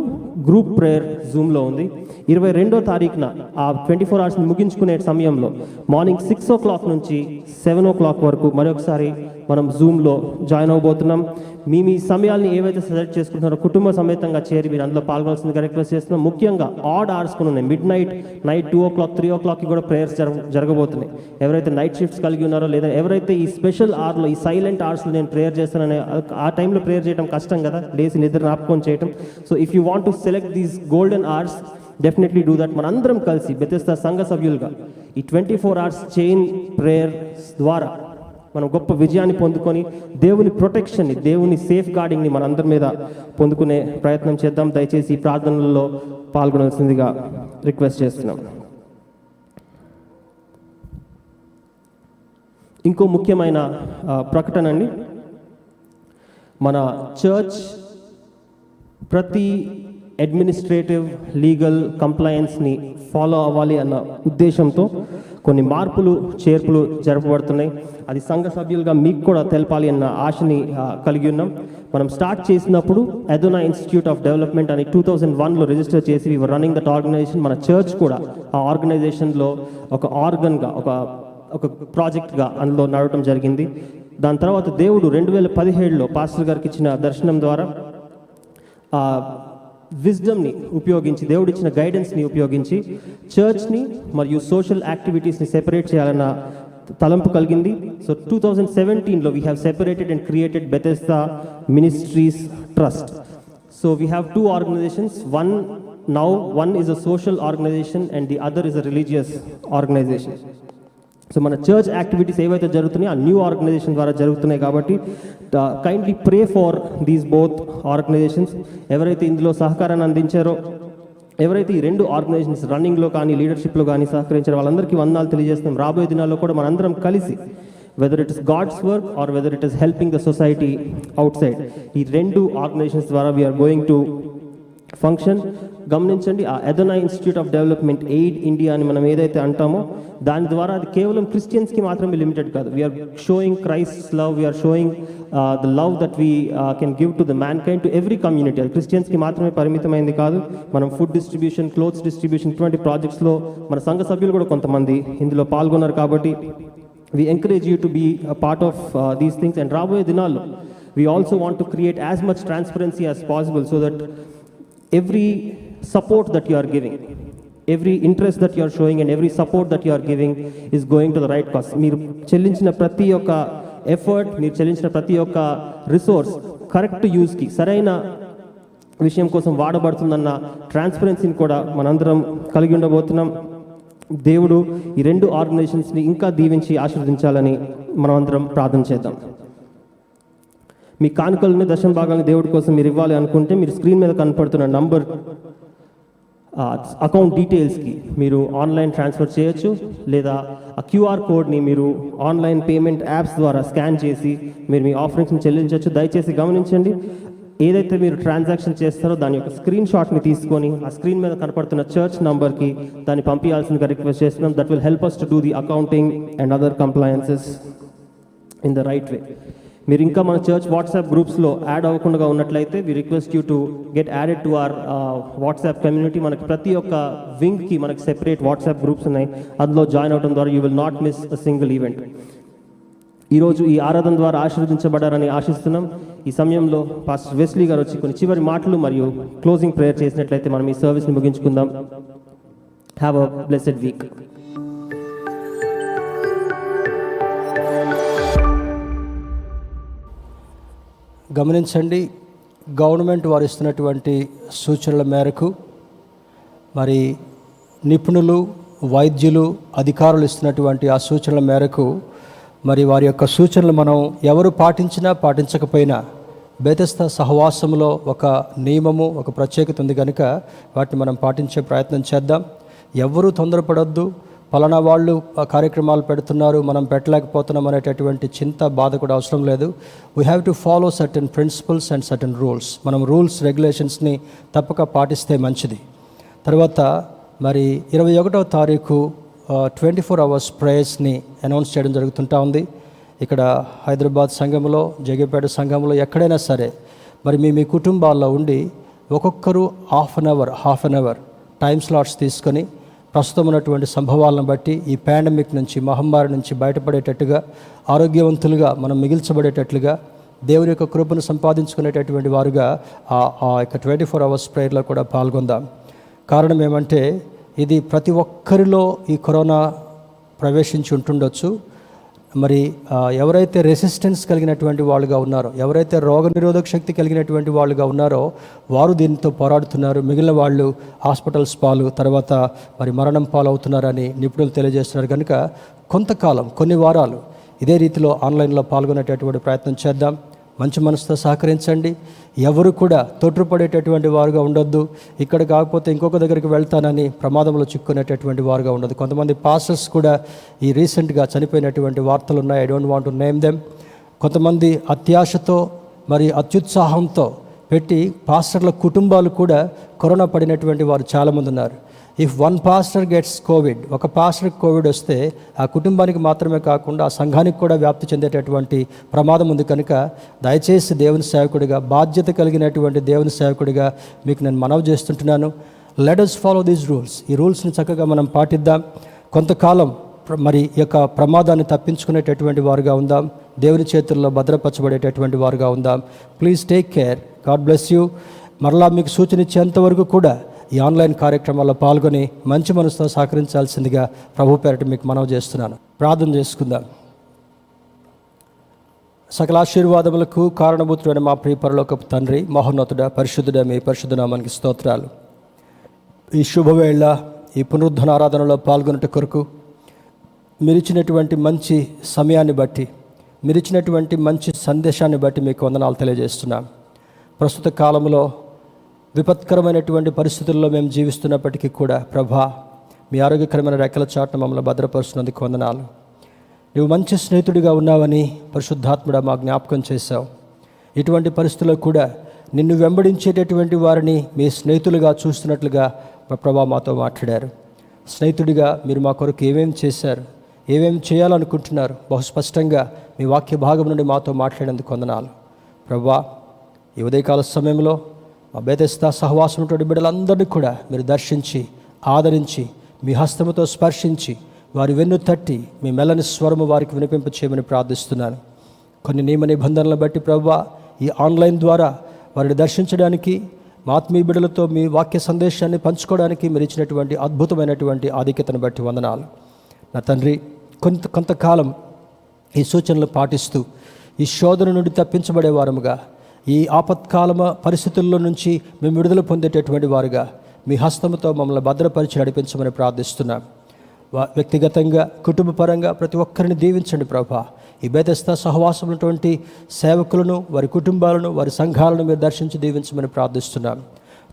గ్రూప్ ప్రేయర్ జూమ్లో ఉంది. 22వ తారీఖున ఆ 24 అవర్స్ని ముగించుకునే సమయంలో మార్నింగ్ 6 o'clock నుంచి 7 o'clock వరకు మరొకసారి మనం జూమ్లో జాయిన్ అవ్వబోతున్నాం. మీ సమయాల్ని ఏవైతే సెలెక్ట్ చేసుకుంటున్నారో కుటుంబ సమేతంగా చేరి మీరు అందులో పాల్గొనాల్సిందిగా రిక్వెస్ట్ చేస్తున్నాం. ముఖ్యంగా ఆడ్ అవర్స్ కూడా ఉన్నాయి. నైట్ 2 o'clock 3 o'clockకి కూడా ప్రేయర్స్ జరగబోతున్నాయి. ఎవరైతే నైట్ షిఫ్ట్స్ కలిగి ఉన్నారో లేదా ఎవరైతే ఈ స్పెషల్ అవర్లో ఈ సైలెంట్ అవర్స్లో నేను ప్రేయర్ చేస్తానని ఆ టైంలో ప్రేయర్ చేయడం కష్టం కదా, లేచి నిద్ర ఆపుకొని చేయటం. So if you want to select these golden hours definitely do that. మనందరం కలిసి బెతెస్దా సంఘ సభ్యులుగా ఈ 24 hours చైన్ ప్రేయర్ ద్వారా మనం గొప్ప విజయాన్ని పొందుకొని దేవుని ప్రొటెక్షన్ని, దేవుని సేఫ్ గార్డింగ్ని మనందరి మీద పొందుకునే ప్రయత్నం చేద్దాం. దయచేసి ఈ ప్రార్థనలలో పాల్గొనాల్సిందిగా రిక్వెస్ట్ చేస్తున్నాం. ఇంకో ముఖ్యమైన ప్రకటన అండి, మన చర్చ్ ప్రతి అడ్మినిస్ట్రేటివ్ లీగల్ కంప్లయన్స్ని ఫాలో అవ్వాలి అన్న ఉద్దేశంతో కొన్ని మార్పులు చేర్పులు జరపబడుతున్నాయి. అది సంఘ సభ్యులుగా మీకు కూడా తెలపాలి అన్న ఆశని కలిగి ఉన్నాం. మనం స్టార్ట్ చేసినప్పుడు అదోనా ఇన్స్టిట్యూట్ ఆఫ్ డెవలప్మెంట్ అని 2001లో రిజిస్టర్ చేసి we were running that organization. మన చర్చ్ కూడా ఆ ఆర్గనైజేషన్లో ఒక ఆర్గన్గా ఒక ప్రాజెక్ట్గా అందులో నడవటం జరిగింది. దాని తర్వాత దేవుడు 2017లో పాస్టర్ గారికి ఇచ్చిన దర్శనం ద్వారా విజ్డమ్ని ఉపయోగించి, దేవుడిచ్చిన గైడెన్స్ని ఉపయోగించి చర్చ్ని మరియు సోషల్ యాక్టివిటీస్ని సెపరేట్ చేయాలన్న తలంపు కలిగింది. సో 2017లో we have separated and created Bethesda ministries trust. So we have 2 organizations. One is a social organization and the other is a religious organization. So మన చర్చ్ యాక్టివిటీస్ ఏవైతే జరుగుతున్నాయో ఆ న్యూ ఆర్గనైజేషన్ ద్వారా జరుగుతున్నాయి కాబట్టి kindly pray for these both organizations. ఎవరైతే ఇందులో సహకారాన్ని అందించారో, ఎవరైతే ఈ 2 ఆర్గనైజేషన్స్ రన్నింగ్లో కానీ లీడర్షిప్లో కానీ సహకరించారో వాళ్ళందరికీ వందనాలు తెలియజేస్తున్నాం. రాబోయే దినాల్లో కూడా మనందరం కలిసి whether it is God's work or whether it is helping the society outside, ఈ 2 ఆర్గనైజేషన్స్ ద్వారా we are going to function. గమనించండి, ఆ Adona institute of development aid India అని మనం ఏదైతే అంటామో దాని ద్వారా అది కేవలం క్రిస్టియన్స్కి మాత్రమే లిమిటెడ్ కాదు. We are showing Christ's love, we are showing the love that we can give to the mankind, to every community. అది క్రిస్టియన్స్కి మాత్రమే పరిమితమైంది కాదు. మనం ఫుడ్ డిస్ట్రిబ్యూషన్, క్లోత్స్ డిస్ట్రిబ్యూషన్, ఇటువంటి ప్రాజెక్ట్స్లో మన సంఘ సభ్యులు కూడా కొంతమంది ఇందులో పాల్గొన్నారు. కాబట్టి we encourage you to be a part of these things. And రాబోయే దినాల్లో we also want to create as much transparency as possible so that every support that you are giving, every interest that you are showing and every support that you are giving is going to the right cause. మీరు చెల్లించిన ప్రతి ఒక్క effort, మీరు చెల్లించిన ప్రతి ఒక్క resource correct యూస్కి, సరైన విషయం కోసం వాడబడుతుందన్న ట్రాన్స్పరెన్సీని కూడా మనందరం కలిగి ఉండబోతున్నాం. దేవుడు ఈ 2 ఆర్గనైజేషన్స్ని ఇంకా దీవించి ఆశీర్వదించాలని మనం అందరం ప్రార్థన చేద్దాం. మీ కానుకలని, దశమ భాగాన్ని దేవుడి కోసం మీరు ఇవ్వాలి అనుకుంటే మీరు స్క్రీన్ మీద కనపడుతున్న నంబర్ అకౌంట్ డీటెయిల్స్కి మీరు ఆన్లైన్ ట్రాన్స్ఫర్ చేయొచ్చు, లేదా ఆ QR కోడ్ని మీరు ఆన్లైన్ పేమెంట్ యాప్స్ ద్వారా స్కాన్ చేసి మీరు మీ ఆఫరింగ్స్ని చెల్లించవచ్చు. దయచేసి గమనించండి, ఏదైతే మీరు ట్రాన్సాక్షన్ చేస్తారో దాని యొక్క స్క్రీన్ షాట్ని తీసుకొని ఆ స్క్రీన్ మీద కనపడుతున్న చర్చ్ నంబర్కి దాన్ని పంపించాల్సిందిగా రిక్వెస్ట్ చేస్తున్నాం. That will help us to do the accounting and other compliances in the right way. మీరు ఇంకా మన చర్చ్ వాట్సాప్ గ్రూప్స్లో యాడ్ అవ్వకుండా ఉన్నట్లయితే we request you to get added to our WhatsApp community. మనకి ప్రతి ఒక్క వింగ్కి మనకి సెపరేట్ వాట్సాప్ గ్రూప్స్ ఉన్నాయి. అందులో జాయిన్ అవడం ద్వారా you will not miss a single event. ఈరోజు ఈ ఆరాధన ద్వారా ఆశీర్వదించబడారని ఆశిస్తున్నాం. ఈ సమయంలో పాస్టర్ వెస్లీ గారు వచ్చి కొన్ని చివరి మాటలు మరియు క్లోజింగ్ ప్రేయర్ చేసినట్లయితే మనం ఈ సర్వీస్ని ముగించుకుందాం. Have a blessed week. గమనించండి, గవర్నమెంట్ వారు ఇస్తున్నటువంటి సూచనల మేరకు, మరి నిపుణులు, వైద్యులు, అధికారులు ఇస్తున్నటువంటి ఆ సూచనల మేరకు, మరి వారి యొక్క సూచనలు మనం ఎవరు పాటించినా పాటించకపోయినా బెతెస్దా సహవాసంలో ఒక నియమము, ఒక ప్రత్యేకత ఉంది కనుక వాటిని మనం పాటించే ప్రయత్నం చేద్దాం. ఎవరూ తొందరపడొద్దు. ఫలానా వాళ్ళు కార్యక్రమాలు పెడుతున్నారు, మనం పెట్టలేకపోతున్నాం అనేటటువంటి చింత, బాధ కూడా అవసరం లేదు. We have to follow certain principles and certain rules. మనం రూల్స్, రెగ్యులేషన్స్ని తప్పక పాటిస్తే మంచిది. తర్వాత మరి 21వ తారీఖు 24 hours ప్రేయర్స్ని అనౌన్స్ చేయడం జరుగుతుంటా ఉంది. ఇక్కడ హైదరాబాద్ సంఘంలో, జగిపేట సంఘంలో, ఎక్కడైనా సరే మరి మీ కుటుంబాల్లో ఉండి ఒక్కొక్కరు half an hour time slots తీసుకొని ప్రస్తుతం ఉన్నటువంటి సంభవాలను బట్టి ఈ పాండమిక్ నుంచి, మహమ్మారి నుంచి బయటపడేటట్టుగా, ఆరోగ్యవంతులుగా మనం మిగిల్చబడేటట్లుగా దేవుని యొక్క కృపను సంపాదించుకునేటటువంటి వారుగా ఆ యొక్క 24 hours ప్రేయర్లో కూడా పాల్గొందాం. కారణం ఏమంటే, ఇది ప్రతి ఒక్కరిలో ఈ కరోనా ప్రవేశించి ఉంటుండొచ్చు. మరి ఎవరైతే రెసిస్టెన్స్ కలిగినటువంటి వాళ్ళుగా ఉన్నారో, ఎవరైతే రోగనిరోధక శక్తి కలిగినటువంటి వాళ్ళుగా ఉన్నారో వారు దీనితో పోరాడుతున్నారు. మిగిలిన వాళ్ళు హాస్పిటల్స్ పాలు, తర్వాత మరి మరణం పాలు అవుతున్నారని నిపుణులు తెలియజేస్తున్నారు. కనుక కొంతకాలం, కొన్ని వారాలు ఇదే రీతిలో ఆన్లైన్లో పాల్గొనేటటువంటి ప్రయత్నం చేద్దాం. మంచి మనసుతో సహకరించండి. ఎవరు కూడా తొట్టుపడేటటువంటి వారుగా ఉండొద్దు. ఇక్కడ కాకపోతే ఇంకొక దగ్గరికి వెళ్తానని ప్రమాదంలో చిక్కునేటటువంటి వారుగా ఉండదు. కొంతమంది పాస్టర్స్ కూడా ఈ రీసెంట్గా చనిపోయినటువంటి వార్తలు ఉన్నాయి. I don't want to name them. కొంతమంది అత్యాశతో మరి అత్యుత్సాహంతో పెట్టి పాస్టర్ల కుటుంబాలు కూడా కరోనా పడినటువంటి వారు చాలామంది ఉన్నారు. If one pastor gets Covid, ఒక పాస్టర్కి కోవిడ్ వస్తే ఆ కుటుంబానికి మాత్రమే కాకుండా ఆ సంఘానికి కూడా వ్యాప్తి చెందేటటువంటి ప్రమాదం ఉంది. కనుక దయచేసి దేవుని సేవకుడిగా, బాధ్యత కలిగినటువంటి దేవుని సేవకుడిగా మీకు నేను మనవి చేస్తుంటున్నాను. Let us follow these rules. ఈ రూల్స్ని చక్కగా మనం పాటిద్దాం. కొంతకాలం మరి ఈ యొక్క ప్రమాదాన్ని తప్పించుకునేటటువంటి వారుగా ఉందాం. దేవుని చేతుల్లో భద్రపరచబడేటటువంటి వారుగా ఉందాం. Please take care. God bless you. మరలా మీకు సూచన ఇచ్చేంతవరకు కూడా ఈ ఆన్లైన్ కార్యక్రమాల్లో పాల్గొని మంచి మనసుతో సహకరించాల్సిందిగా ప్రభు పేరట మీకు మనవి చేస్తున్నాను. ప్రార్థన చేసుకుందాం. సకల ఆశీర్వాదములకు కారణభూతుడైన మా ప్రియ పరలోకపు తండ్రి, మహోన్నతుడా, పరిశుద్ధుడా, మీ పరిశుద్ధ నామానికి స్తోత్రాలు. ఈ శుభవేళ ఈ పునరుద్ధరణ ఆరాధనలో పాల్గొనట కొరకు మీరిచ్చినటువంటి మంచి సమయాన్ని బట్టి, మీరిచ్చినటువంటి మంచి సందేశాన్ని బట్టి మీకు వందనాలు తెలియజేస్తున్నాం. ప్రస్తుత కాలంలో విపత్కరమైనటువంటి పరిస్థితుల్లో మేము జీవిస్తున్నప్పటికీ కూడా ప్రభా, మీ ఆరోగ్యకరమైన రెక్కల చాటున మమ్మల్ని భద్రపరుస్తున్నందుకు వందనాలు. నువ్వు మంచి స్నేహితుడిగా ఉన్నావని పరిశుద్ధాత్ముడా మా జ్ఞాపకం చేశావు. ఇటువంటి పరిస్థితుల్లో కూడా నిన్ను వెంబడించేటటువంటి వారిని మీ స్నేహితులుగా చూస్తున్నట్లుగా ప్రభా మాతో మాట్లాడారు. స్నేహితుడిగా మీరు మా కొరకు ఏమేమి చేశారు, ఏమేమి చేయాలనుకుంటున్నారు, బహుస్పష్టంగా మీ వాక్య భాగం నుండి మాతో మాట్లాడేందుకు వందనాలు. ప్రభా, ఈ ఉదయకాల సమయంలో మా బెతెస్దా సహవాసం ఉన్నటువంటి బిడ్డలందరినీ కూడా మీరు దర్శించి, ఆదరించి, మీ హస్తముతో స్పర్శించి, వారి వెన్ను తట్టి మీ మెల్లని స్వరము వారికి వినిపింప చేయమని ప్రార్థిస్తున్నాను. కొన్ని నియమ నిబంధనలను బట్టి ప్రభువా, ఈ ఆన్లైన్ ద్వారా వారిని దర్శించడానికి, మా ఆత్మీయ బిడ్డలతో మీ వాక్య సందేశాన్ని పంచుకోవడానికి మీరు ఇచ్చినటువంటి అద్భుతమైనటువంటి ఆధిక్యతను బట్టి వందనాలు. నా తండ్రి, కొంతకాలం ఈ సూచనలు పాటిస్తూ ఈ శోధన నుండి తప్పించబడే వారముగా, ఈ ఆపత్కాల పరిస్థితుల్లో నుంచి మేము విడుదల పొందేటటువంటి వారుగా మీ హస్తముతో మమ్మల్ని భద్రపరిచి నడిపించమని ప్రార్థిస్తున్నాం. వ్యక్తిగతంగా, కుటుంబపరంగా ప్రతి ఒక్కరిని దీవించండి ప్రభా. ఈ బెతెస్దా సహవాసం ఉన్నటువంటి సేవకులను, వారి కుటుంబాలను, వారి సంఘాలను మీరు దర్శించి దీవించమని ప్రార్థిస్తున్నాం.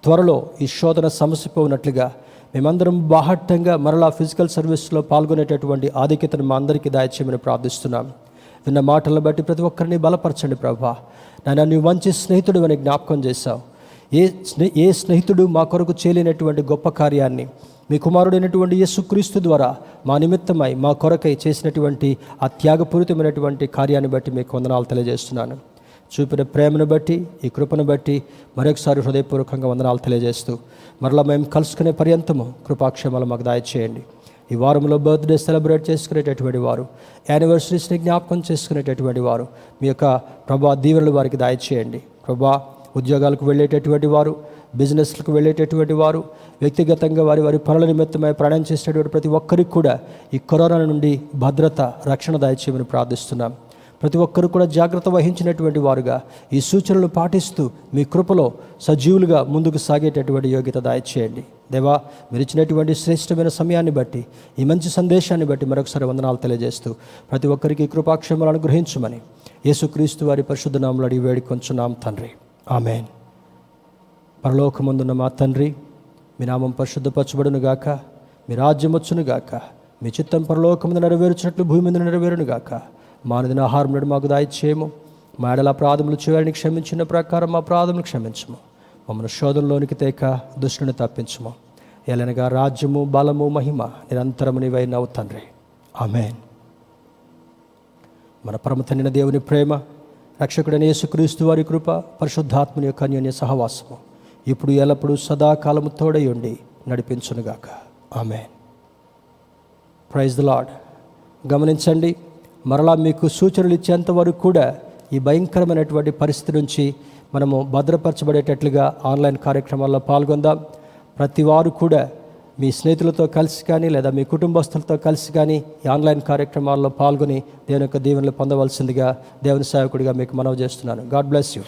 త్వరలో ఈ శోధన సమసిపోయినట్లుగా మేమందరం బాహట్టంగా మరలా ఫిజికల్ సర్వీస్లో పాల్గొనేటటువంటి ఆధిక్యతను మా అందరికీ దయచేయమని ప్రార్థిస్తున్నాం. విన్న మాటలను బట్టి ప్రతి ఒక్కరిని బలపరచండి ప్రభా. నాయన, నువ్వు మంచి స్నేహితుడు అని జ్ఞాపకం చేశావు. ఏ స్నేహితుడు మా కొరకు చేయలేనటువంటి గొప్ప కార్యాన్ని మీ కుమారుడైనటువంటి యేసుక్రీస్తు ద్వారా మా నిమిత్తమై, మా కొరకై చేసినటువంటి ఆ త్యాగపూరితమైనటువంటి కార్యాన్ని బట్టి మీకు వందనాలు తెలియజేస్తున్నాను. చూపిన ప్రేమను బట్టి, ఈ కృపను బట్టి మరొకసారి హృదయపూర్వకంగా వందనాలు తెలియజేస్తూ, మరలా మేము కలుసుకునే పర్యంతము కృపాక్షేమాలు మాకు దయచేయండి. ఈ వారంలో బర్త్డే సెలబ్రేట్ చేసుకునేటటువంటి వారు, యానివర్సరీస్ని జ్ఞాపకం చేసుకునేటటువంటి వారు, మీ యొక్క ప్రభా దీవెనలు వారికి దయచేయండి. ప్రభా, ఉద్యోగాలకు వెళ్ళేటటువంటి వారు, బిజినెస్లకు వెళ్ళేటటువంటి వారు, వ్యక్తిగతంగా వారి పనుల నిమిత్తమై ప్రయాణం చేసేటటువంటి ప్రతి ఒక్కరికి కూడా ఈ కరోనా నుండి భద్రత, రక్షణ దయచేయమని ప్రార్థిస్తున్నాం. ప్రతి ఒక్కరు కూడా జాగ్రత్త వహించినటువంటి వారుగా ఈ సూచనలు పాటిస్తూ మీ కృపలో సజీవులుగా ముందుకు సాగేటటువంటి యోగ్యత దయచేయండి. దేవా, మీరు ఇచ్చినటువంటి శ్రేష్టమైన సమయాన్ని బట్టి, ఈ మంచి సందేశాన్ని బట్టి మరొకసారి వందనాలు తెలియజేస్తూ ప్రతి ఒక్కరికి కృపాక్షేమాలను అనుగ్రహించమని యేసుక్రీస్తు వారి పరిశుద్ధ నామములో అడిగి వేడుకొంచున్నాం తండ్రి. ఆమేన్. పరలోకమందున్న మా తండ్రి, మీ నామం పరిశుద్ధపరచబడునుగాక, మీ రాజ్యం వచ్చునుగాక, మీ చిత్తం పరలోకమందు నెరవేర్చినట్లు భూమి మీద నెరవేరునుగాక. మా అనుదిన ఆహారం నేడు మాకు దయచేయము. మా ఎడల అపరాధములు చేయడానికి క్షమించిన ప్రకారం మా అపరాధములు క్షమించము. మమ్మల్ని శోధనలోనికి తేక దుష్టుని తప్పించము. ఎలనగా రాజ్యము, బలము, మహిమ నిరంతరము నీవైనావు తండ్రి. ఆమేన్. మన పరమ తండ్రి దేవుని ప్రేమ, రక్షకుడైన యేసుక్రీస్తు వారి కృప, పరిశుద్ధాత్మని యొక్క అన్యోన్య సహవాసము ఇప్పుడు ఎల్లప్పుడూ సదాకాలము తోడై ఉండి నడిపించునుగాక. ఆమేన్. Praise the lord. గమనించండి, మరలా మీకు సూచనలు ఇచ్చేంత వరకు కూడా ఈ భయంకరమైనటువంటి పరిస్థితి నుంచి మనము భద్రపరచబడేటట్లుగా ఆన్లైన్ కార్యక్రమాల్లో పాల్గొందాం. ప్రతి వారు కూడా మీ స్నేహితులతో కలిసి కానీ లేదా మీ కుటుంబస్తులతో కలిసి కానీ ఈ ఆన్లైన్ కార్యక్రమాల్లో పాల్గొని దేవుని యొక్క దీవెనలు పొందవలసిందిగా దేవుని సేవకుడిగా మీకు మనవి చేస్తున్నాను. God bless you.